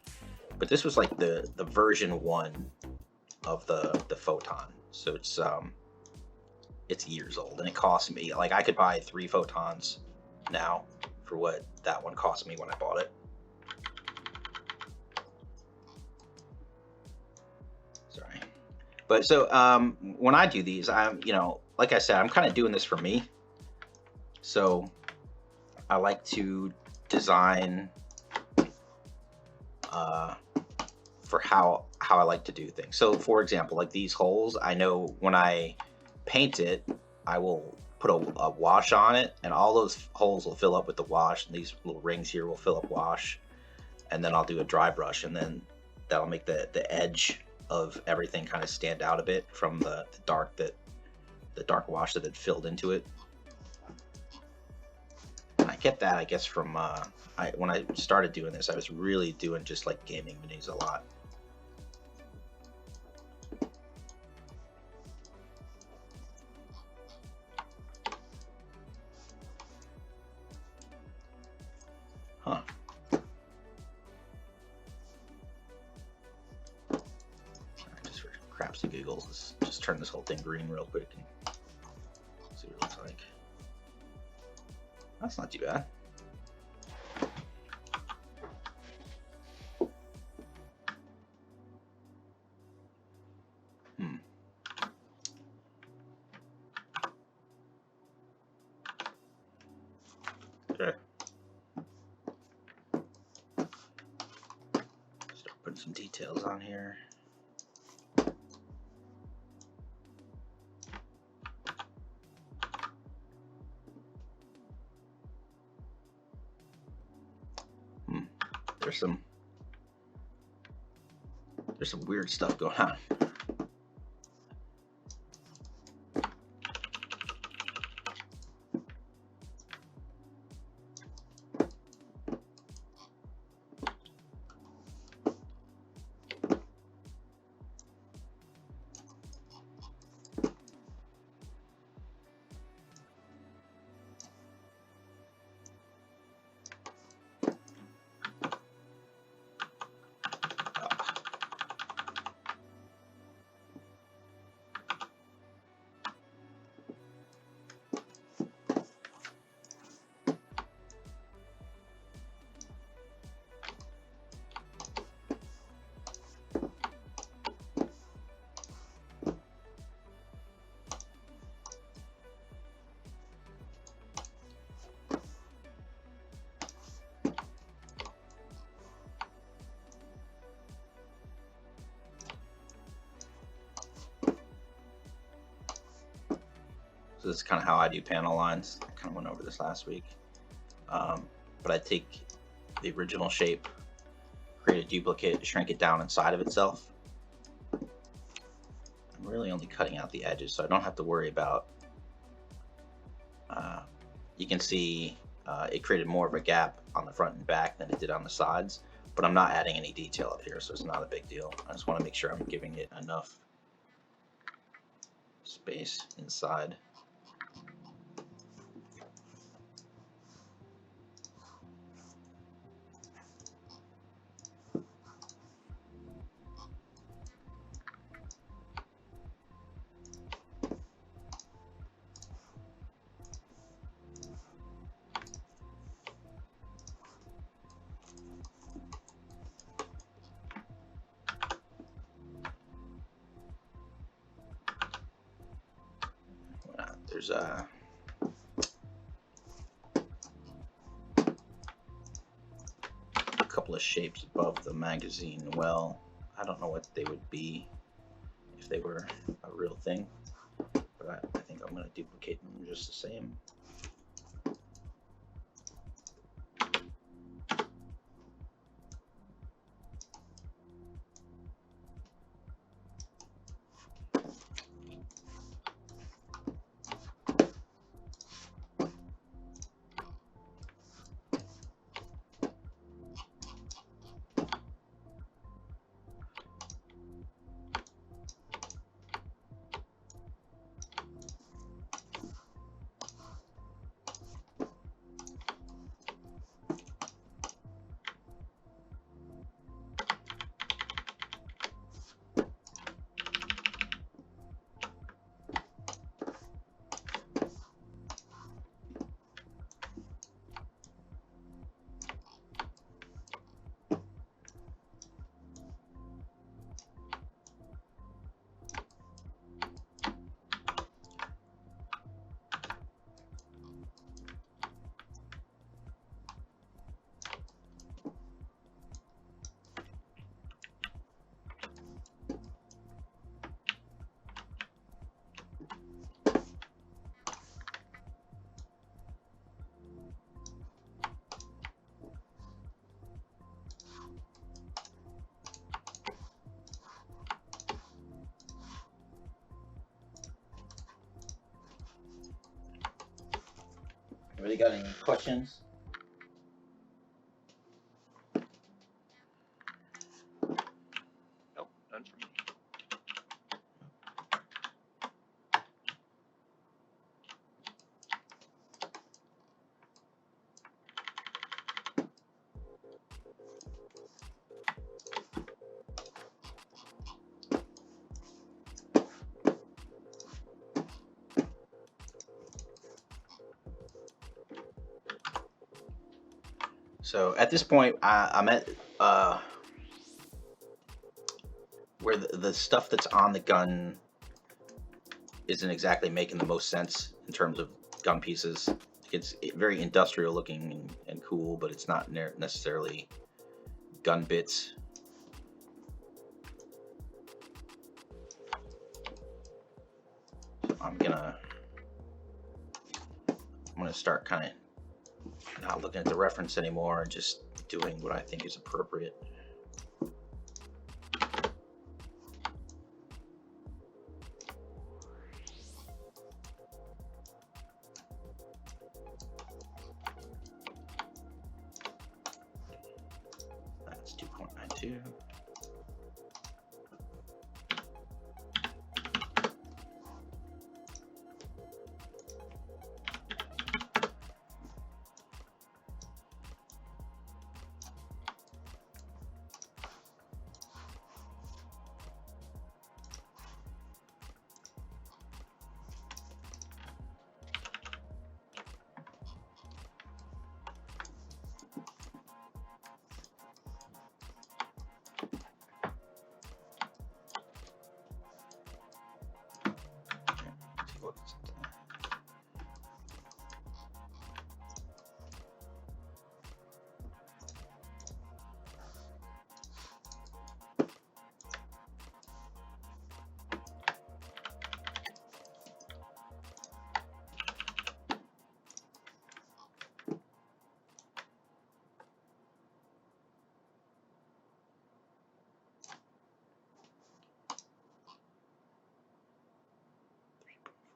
but this was like the version 1 of the Photon, so it's years old, and it cost me, like, I could buy 3 Photons now for what that one cost me when I bought it. Sorry, but so when I do these, like I said, I'm kind of doing this for me. So I like to design for how I like to do things. So for example, like these holes, I know when I paint it, I will put a wash on it, and all those holes will fill up with the wash, and these little rings here will fill up wash, and then I'll do a dry brush, and then that'll make the edge of everything kind of stand out a bit from the dark wash that had filled into it. I get that, I guess, from when I started doing this, I was really doing just like gaming minis a lot. Huh. Just for craps and giggles, let's just turn this whole thing green real quick and see what it looks like. That's not too bad. Okay. Start putting some details on here. There's some weird stuff going on. So this is kind of how I do panel lines. I kind of went over this last week. But I take the original shape, create a duplicate, shrink it down inside of itself. I'm really only cutting out the edges, so I don't have to worry about... you can see it created more of a gap on the front and back than it did on the sides, but I'm not adding any detail up here, so it's not a big deal. I just want to make sure I'm giving it enough space inside. There's a couple of shapes above the magazine. Well, I don't know what they would be if they were a real thing, but I think I'm going to duplicate them just the same. Anybody got any questions? Nope, none for me. So at this point, I'm at where the stuff that's on the gun isn't exactly making the most sense in terms of gun pieces. It's very industrial looking and cool, but it's not necessarily gun bits. So I'm gonna start kind of not looking at the reference anymore and just doing what I think is appropriate. That's 2.92.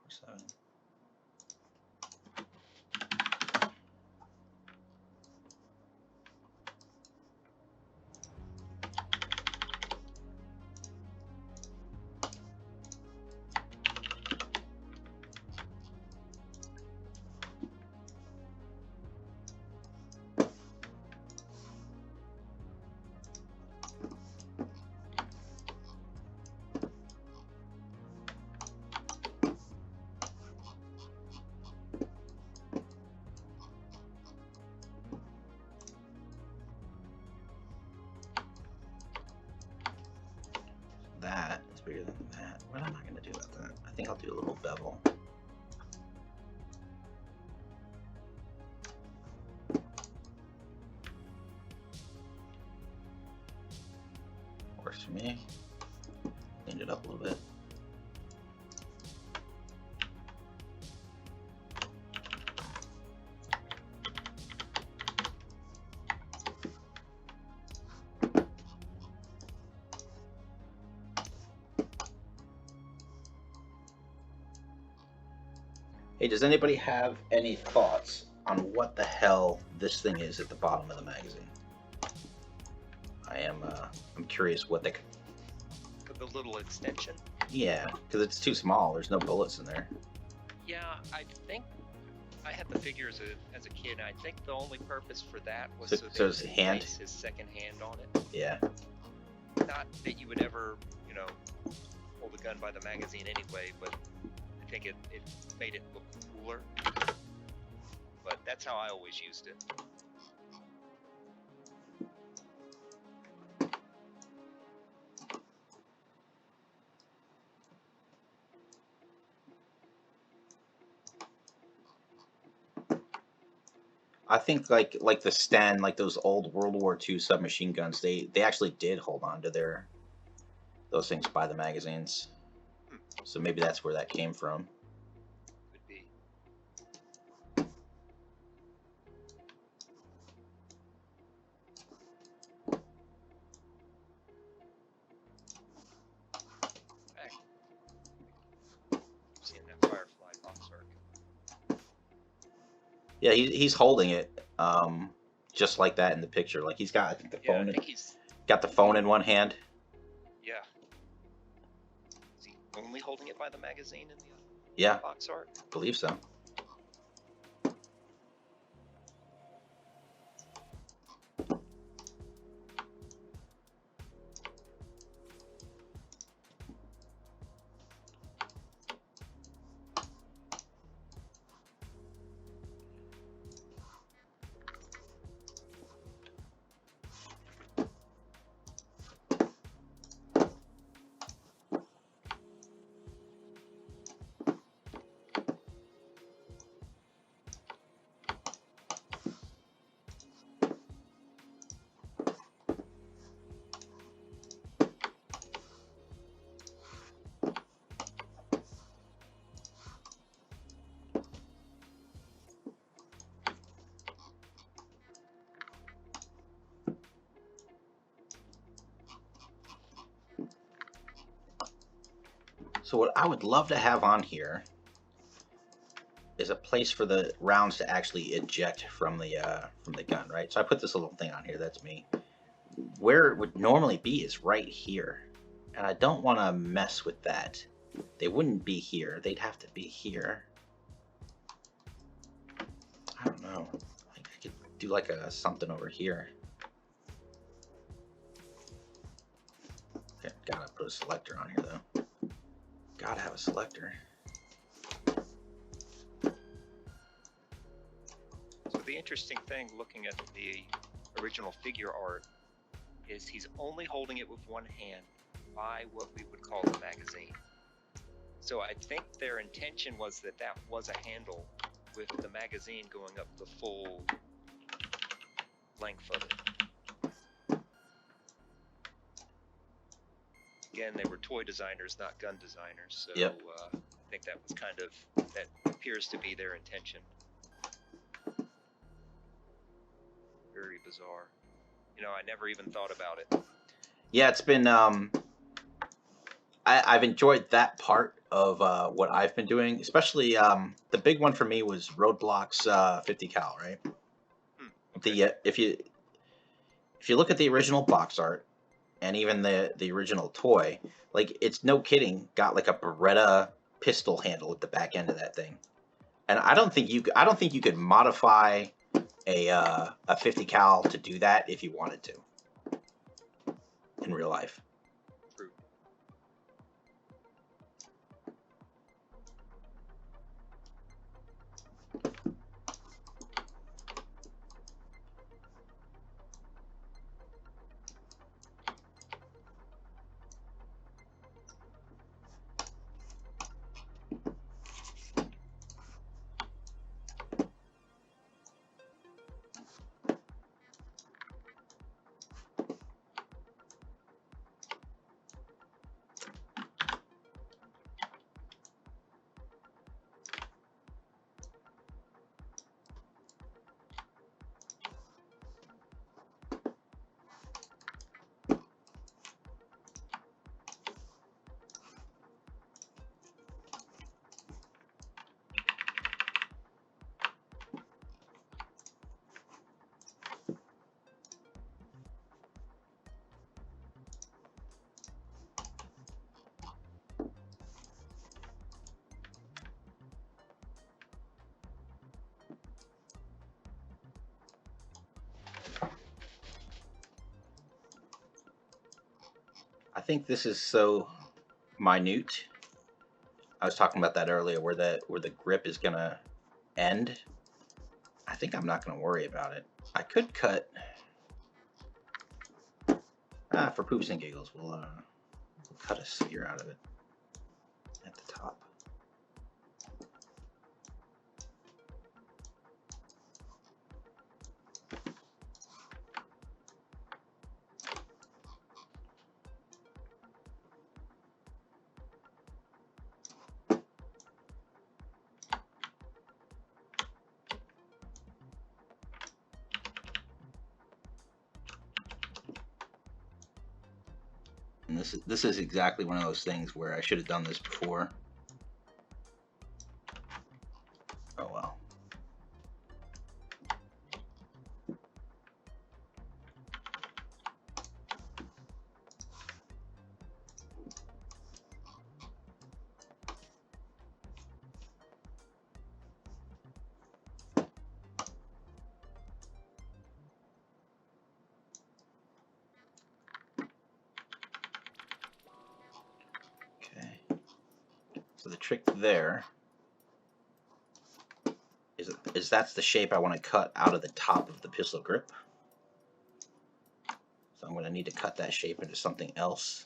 So that is bigger than that. What am I going to do about that? I think I'll do a little bevel. works for me. Cleaned it up a little bit. Hey, does anybody have any thoughts on what the hell this thing is at the bottom of the magazine? I'm curious what they... The little extension. Yeah, because it's too small. There's no bullets in there. Yeah, I think I had the figure as a kid, and I think the only purpose for that was so So they his could hand? place his second hand on it. Yeah. Not that you would ever, you know, hold a gun by the magazine anyway, but I think it made it look cooler. But that's how I always used it. I think like the Sten, like those old World War II submachine guns, they actually did hold on to those things by the magazines. So maybe that's where that came from. Could be. Back. Seeing that Firefly box art. Yeah, he's holding it just like that in the picture. Like he's got, I think, the Yeah, phone. I think he's. Got the phone in one hand. Yeah. Is he only holding it by the magazine in the Yeah, box art? I believe so. So what I would love to have on here is a place for the rounds to actually eject from the gun, right? So I put this little thing on here. That's me. Where it would normally be is right here, and I don't want to mess with that. They wouldn't be here. They'd have to be here. I don't know. I could do like a something over here. Okay, gotta put a selector on here though. Gotta have a selector. So the interesting thing looking at the original figure art is he's only holding it with one hand by what we would call the magazine. So I think their intention was that that was a handle with the magazine going up the full length of it. Again, they were toy designers, not gun designers, so Yep. I think that was kind of, that appears to be their intention. Very bizarre. You know, I never even thought about it. Yeah, it's been I've enjoyed that part of what I've been doing, especially the big one for me was Roadblock's 50 cal, right? Okay. If you look at the original box art and even the original toy, like it's no kidding, got like a Beretta pistol handle at the back end of that thing, and I don't think you could modify a 50 cal to do that if you wanted to in real life. True. I think this is so minute. I was talking about that earlier, where the grip is gonna end. I think I'm not gonna worry about it. I could cut. For poops and giggles, we'll cut a sphere out of it at the top. And this is exactly one of those things where I should have done this before. Oh well. So the trick there is that's the shape I want to cut out of the top of the pistol grip. So I'm going to need to cut that shape into something else.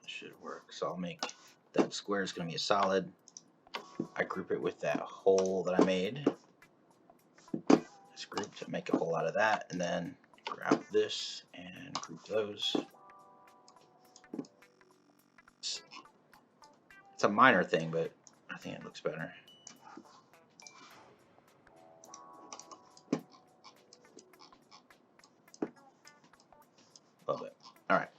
Should work. So I'll make that square is going to be a solid. I group it with that hole that I made. This group to make a hole out of that, and then grab this and group those. It's a minor thing, but I think it looks better. Love it. All right.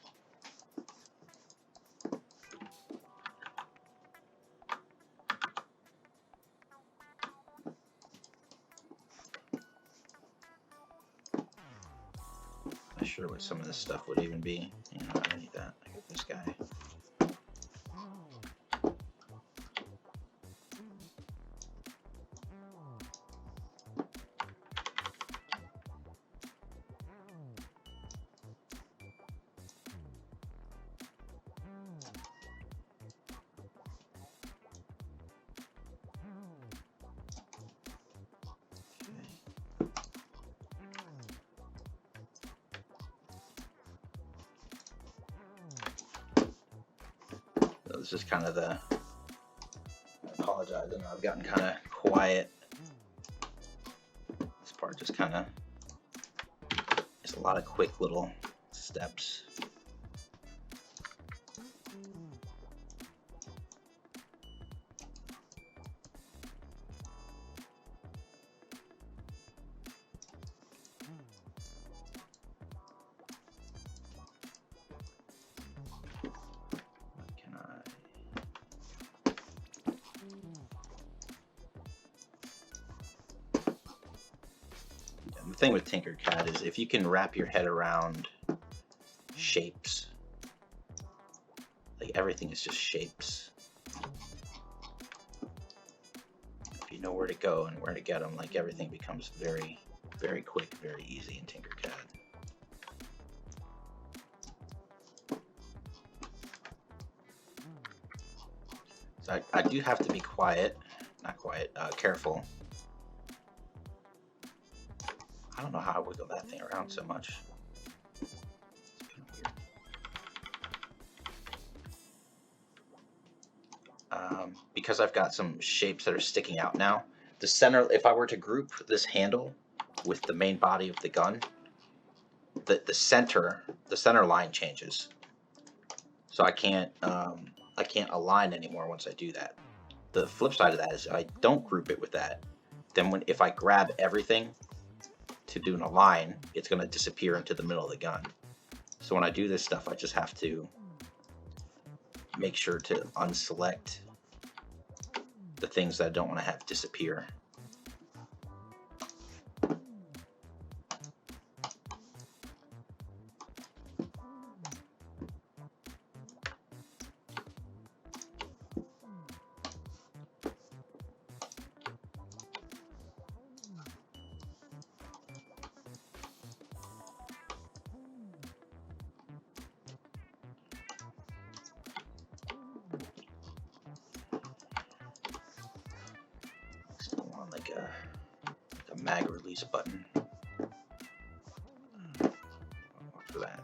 Not sure what some of this stuff would even be. You know, I need that. I got this guy. This is kind of I apologize, I know I've gotten kind of quiet. This part just kind of, it's a lot of quick little steps. The thing with Tinkercad is if you can wrap your head around shapes, like everything is just shapes. If you know where to go and where to get them, like everything becomes very, very quick, very easy in Tinkercad. So I do have to be careful. I don't know how I wiggle that thing around so much. It's kind of weird. Because I've got some shapes that are sticking out now, the center, if I were to group this handle with the main body of the gun, the center line changes. So I can't align anymore once I do that. The flip side of that is if I don't group it with that, then if I grab everything to do an align, it's going to disappear into the middle of the gun. So when I do this stuff, I just have to make sure to unselect the things that I don't want to have disappear. release button. Watch for that.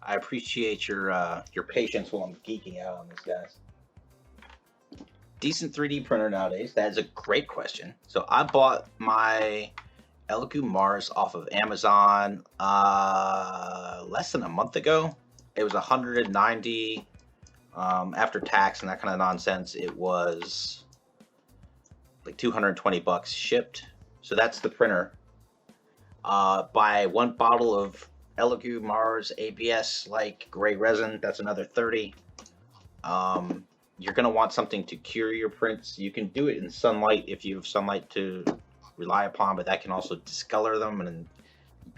I appreciate your patience while I'm geeking out on this, guys. Decent 3D printer nowadays? That is a great question. So I bought my Elegoo Mars off of Amazon less than a month ago. It was $190 after tax and that kind of nonsense. It was like $220 shipped. So that's the printer. Buy one bottle of Elegoo Mars ABS like gray resin, that's another $30. You're going to want something to cure your prints. You can do it in sunlight if you have sunlight to rely upon, but that can also discolor them, and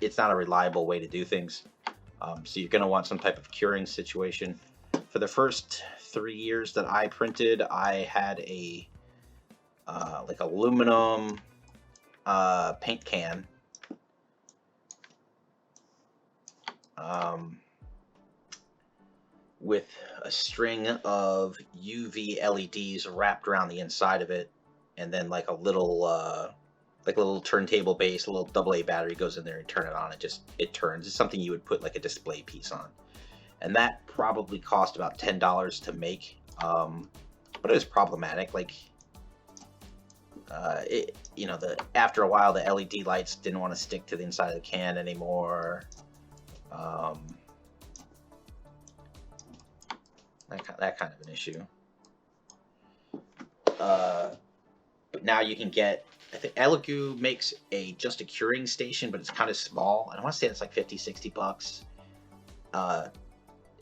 it's not a reliable way to do things. So you're going to want some type of curing situation. For the first 3 years that I printed, I had a like aluminum paint can. With a string of UV LEDs wrapped around the inside of it, and then like a little turntable base, a little AA battery goes in there and turn it on. It turns. It's something you would put like a display piece on, and that probably cost about $10 to make. But it was problematic. Like, after a while, the LED lights didn't want to stick to the inside of the can anymore. That kind of an issue. But now you can get, I think Elegoo makes just a curing station, but it's kind of small. I want to say it's like $50-$60.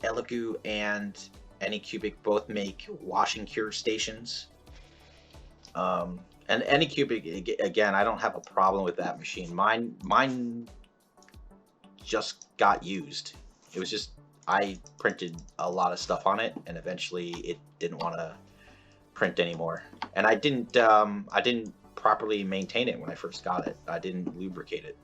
Elegoo and Anycubic both make wash and cure stations. And Anycubic, again, I don't have a problem with that machine. Mine just got used. It was just, I printed a lot of stuff on it, and eventually it didn't want to print anymore. And I didn't properly maintain it when I first got it. I didn't lubricate it.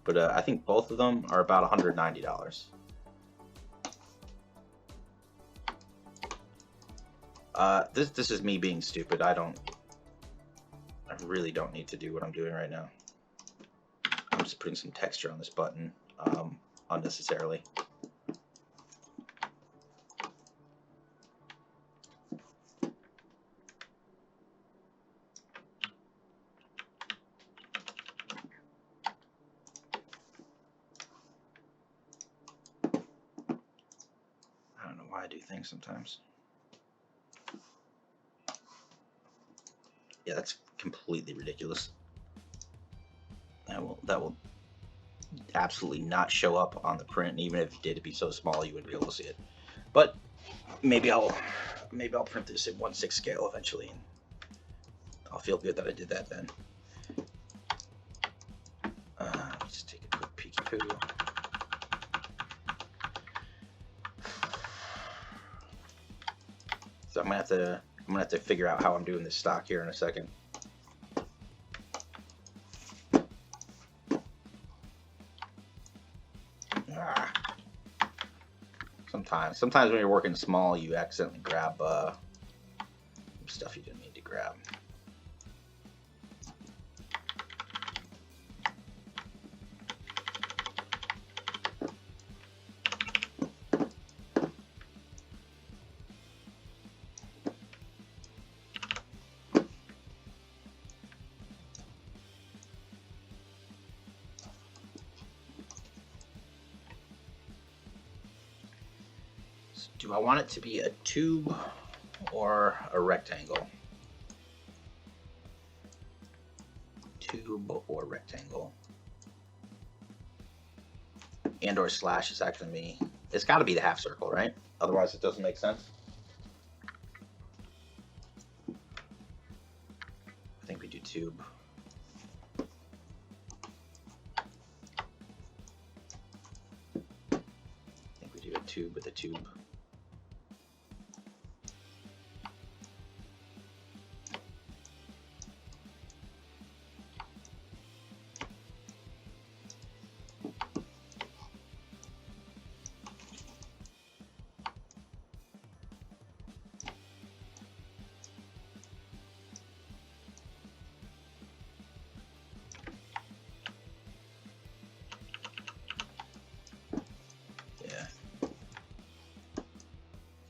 But I think both of them are about $190. This is me being stupid. I really don't need to do what I'm doing right now. I'm just putting some texture on this button unnecessarily. I don't know why I do things sometimes. Yeah, that's completely ridiculous. That will absolutely not show up on the print, and even if it did, it'd be so small you wouldn't be able to see it. But maybe I'll print this in 1/6 scale eventually, and I'll feel good that I did that then. Just take a quick peeky poo. So I'm gonna have to figure out how I'm doing this stock here in a second. Sometimes when you're working small, you accidentally grab stuff you didn't need to grab. Do I want it to be a tube or a rectangle? Tube or rectangle. And or slash is actually me. It's got to be the half circle, right? Otherwise it doesn't make sense. I think we do tube. I think we do a tube with a tube.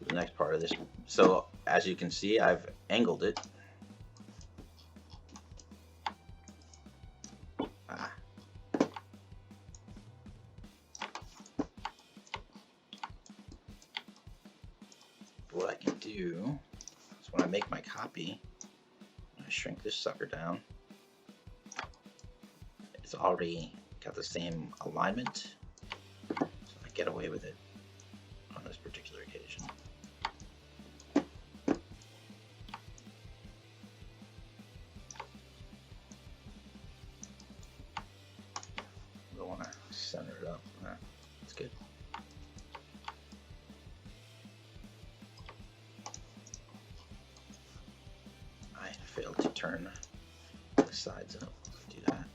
The next part of this. So as you can see, I've angled it. What I can do is when I make my copy, I shrink this sucker down. It's already got the same alignment, so I get away with it on this particular occasion. I want to center it up. That's good. I failed to turn the sides up. Let's do that.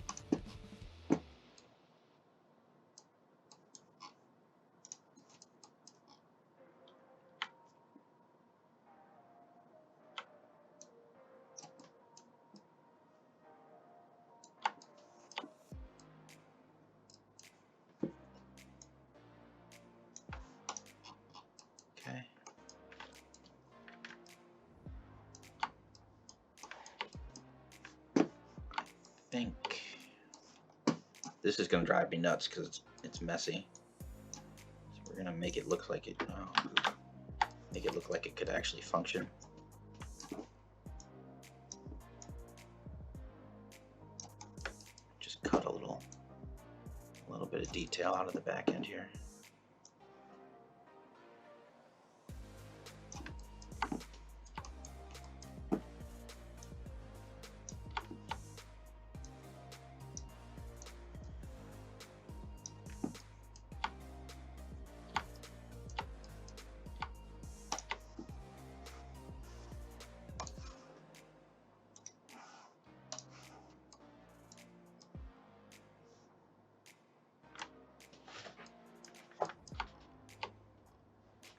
Okay. I think this is going to drive me nuts because it's messy. So we're going to make it look like it. Make it look like it could actually function. Just cut a little bit of detail out of the back end here.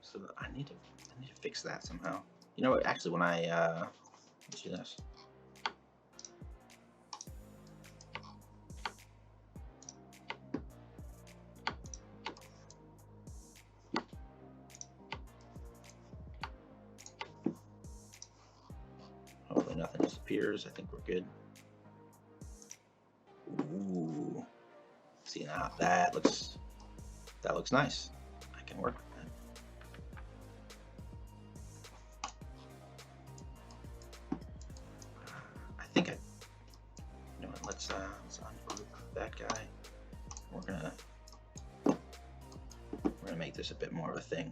So I need to fix that somehow. You know what? Actually, when let's do this. Hopefully nothing disappears. I think we're good. Ooh. See, now that looks nice. I can work with that. You know what? Let's ungroup that guy. We're gonna make this a bit more of a thing.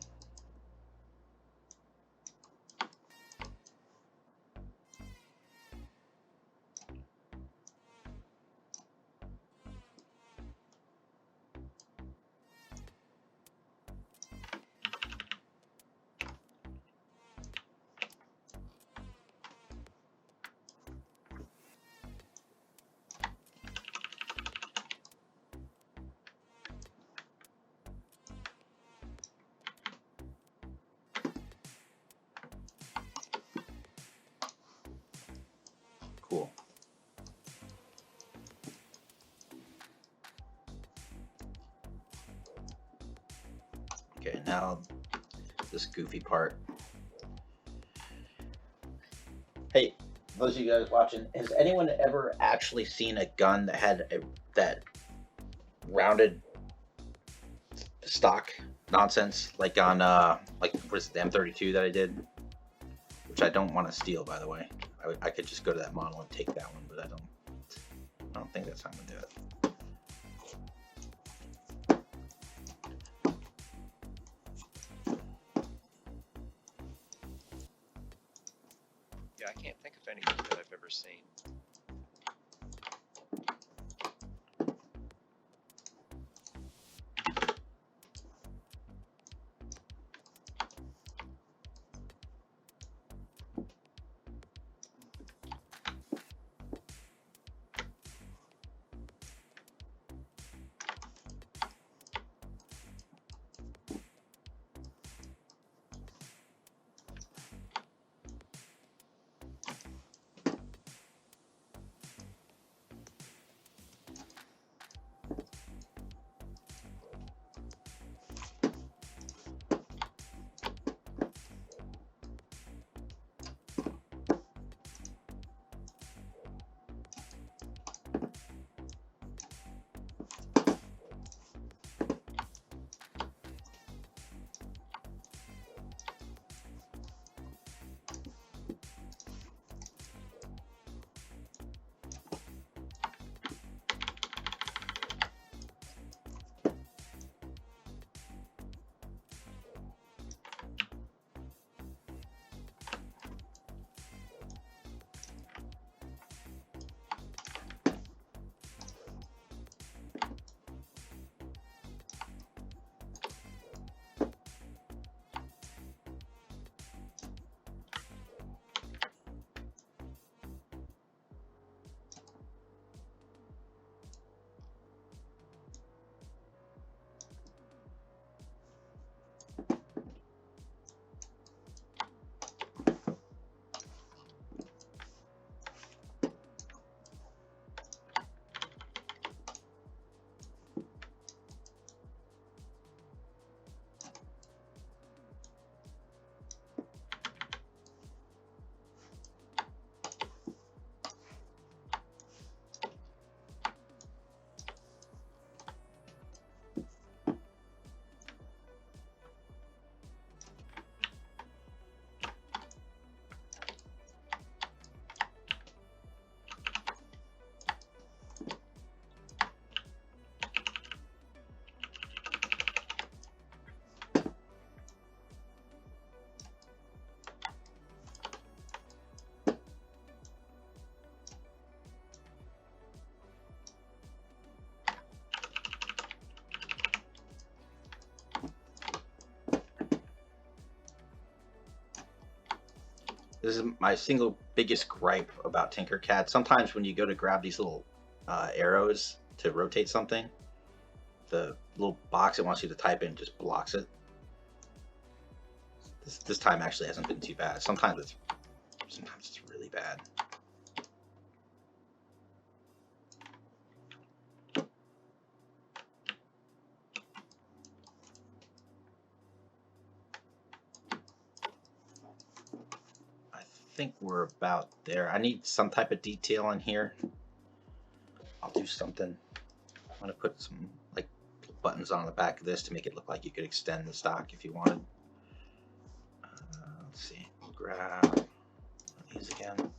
Okay, now this goofy part. Hey, those of you guys watching, has anyone ever actually seen a gun that had that rounded stock nonsense, like on like what is it, the M32 that I did, which I don't want to steal, by the way. I could just go to that model and take that one, but I don't think that's how I'm gonna do it. Yeah, I can't think of anything that I've ever seen. This is my single biggest gripe about Tinkercad. Sometimes when you go to grab these little arrows to rotate something, the little box it wants you to type in just blocks it. This time actually hasn't been too bad. Sometimes it's really bad. I think we're about there. I need some type of detail in here. I'll do something. I'm gonna put some like buttons on the back of this to make it look like you could extend the stock if you wanted. Let's see. We'll grab one of these again.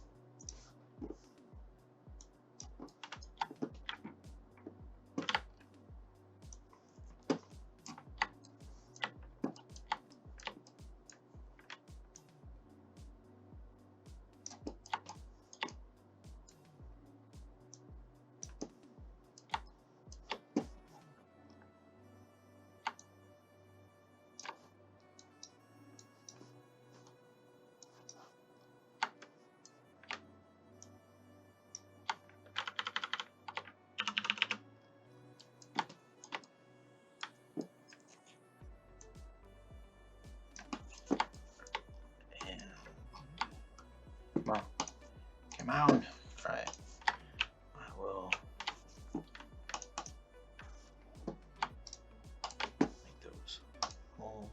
Come on. Come on. Alright. I will make those whole.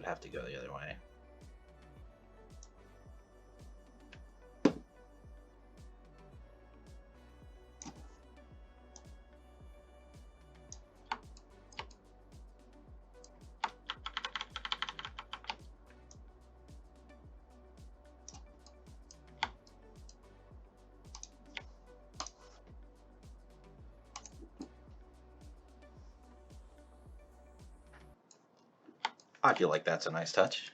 would have to go the other way. I feel like that's a nice touch.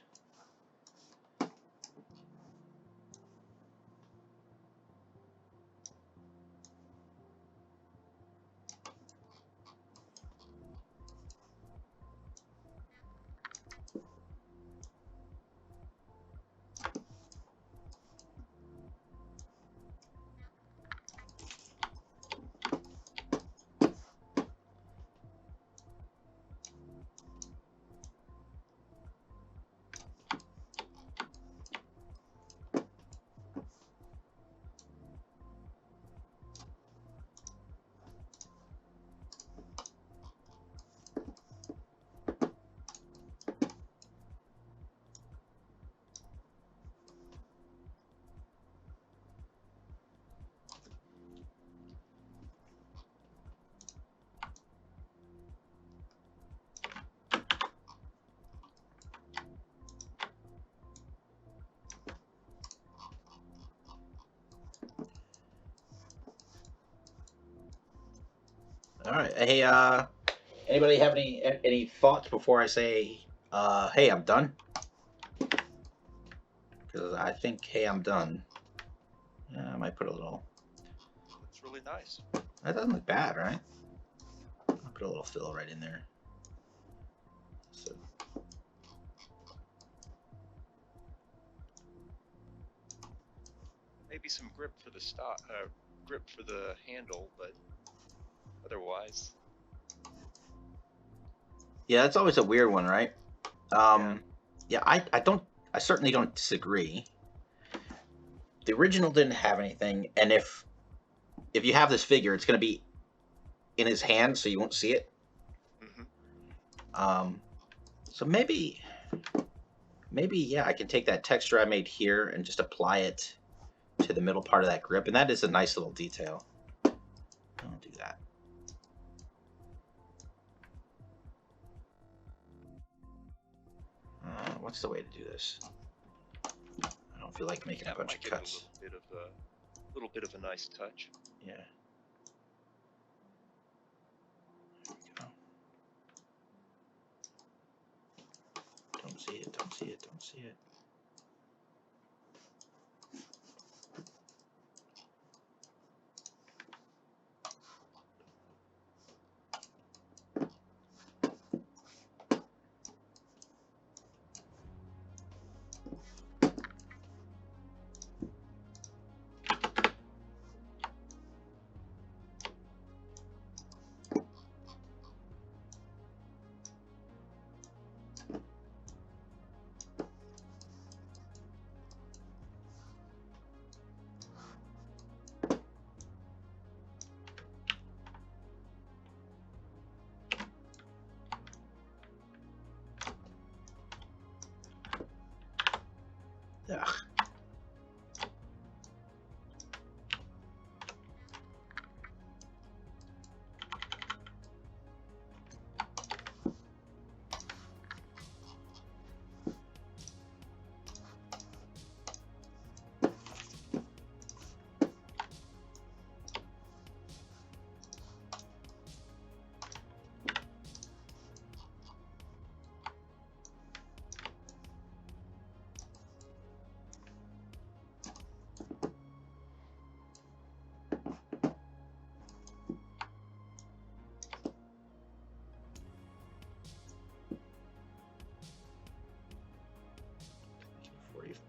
All right. Hey, anybody have any thoughts before I say, hey, I'm done? Because I think, hey, I'm done. I might put a little. It's really nice. That doesn't look bad, right? I'll put a little fill right in there. So. Maybe some grip for the grip for the handle, but otherwise. Yeah, that's always a weird one, right? Yeah, I certainly don't disagree. The original didn't have anything, and if you have this figure, it's going to be in his hand, so you won't see it. Mm-hmm. So maybe, yeah, I can take that texture I made here and just apply it to the middle part of that grip, and that is a nice little detail. I'll do that. What's the way to do this? I don't feel like making a bunch of cuts. A little bit of a nice touch. Yeah. Don't see it, don't see it, don't see it. Ugh.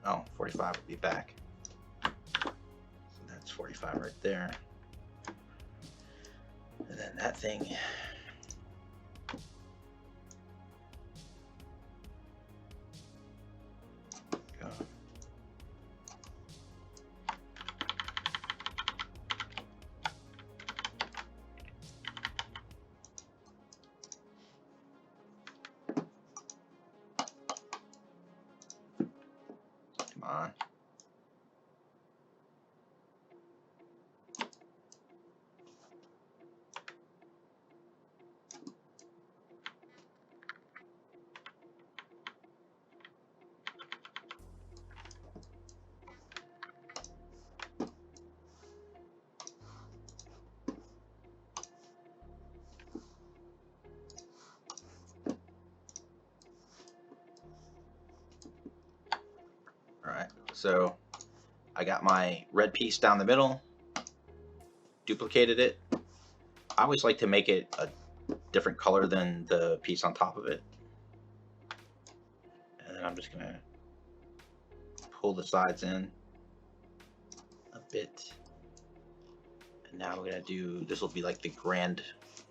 Oh, 45 would be back. So that's 45 right there. And then that thing. Go. So I got my red piece down the middle, duplicated it. I always like to make it a different color than the piece on top of it. And then I'm just going to pull the sides in a bit. And now we're going to do, this will be like the grand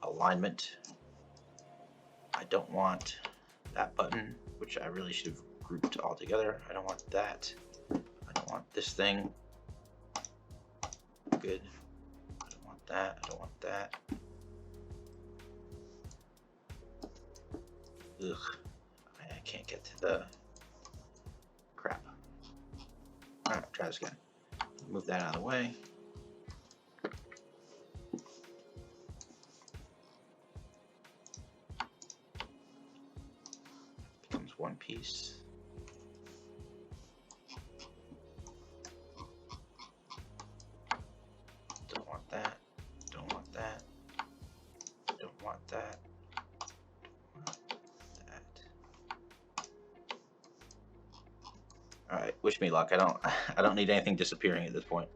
alignment. I don't want that button, which I really should have grouped all together. I don't want that. I don't want this thing. Good. I don't want that. I don't want that. Ugh. I can't get to the crap. Alright, try this again. Move that out of the way. Becomes one piece. Don't want that. Don't want that. Don't want that. All right, wish me luck. I don't need anything disappearing at this point.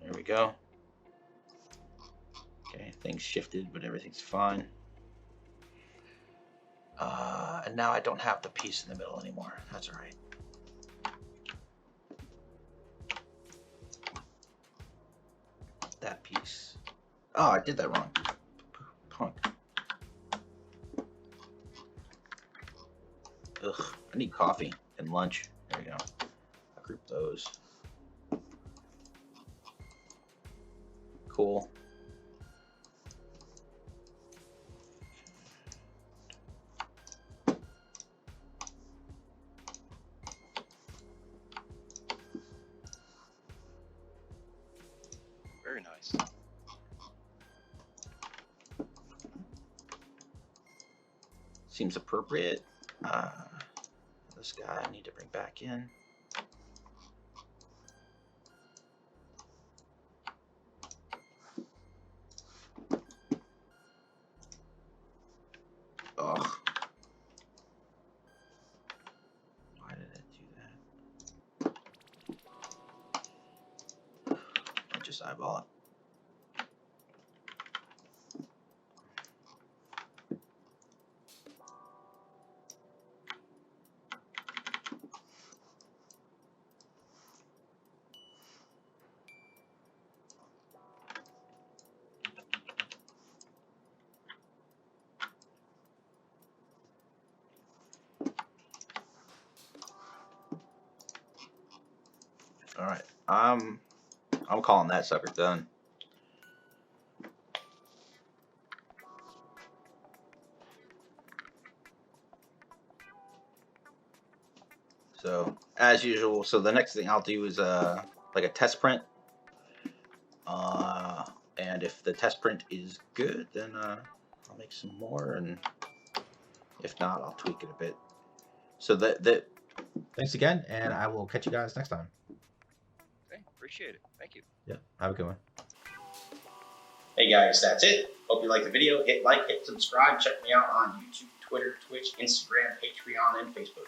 There we go. Okay, things shifted, but everything's fine. And now I don't have the piece in the middle anymore. That's all right. That piece. Oh, I did that wrong. Punk. Ugh, I need coffee and lunch. There we go. I'll group those. Cool. Very nice. Seems appropriate. This guy I need to bring back in. Ugh. Why did it do that? I just eyeball it. All right, I'm calling that sucker done. So as usual, so the next thing I'll do is like a test print, and if the test print is good, then I'll make some more, and if not, I'll tweak it a bit. So thanks again, and I will catch you guys next time. Okay, appreciate it. Thank you. Yeah, have a good one. Hey guys, that's it. Hope you liked the video. Hit like, hit subscribe. Check me out on YouTube, Twitter, Twitch, Instagram, Patreon, and Facebook.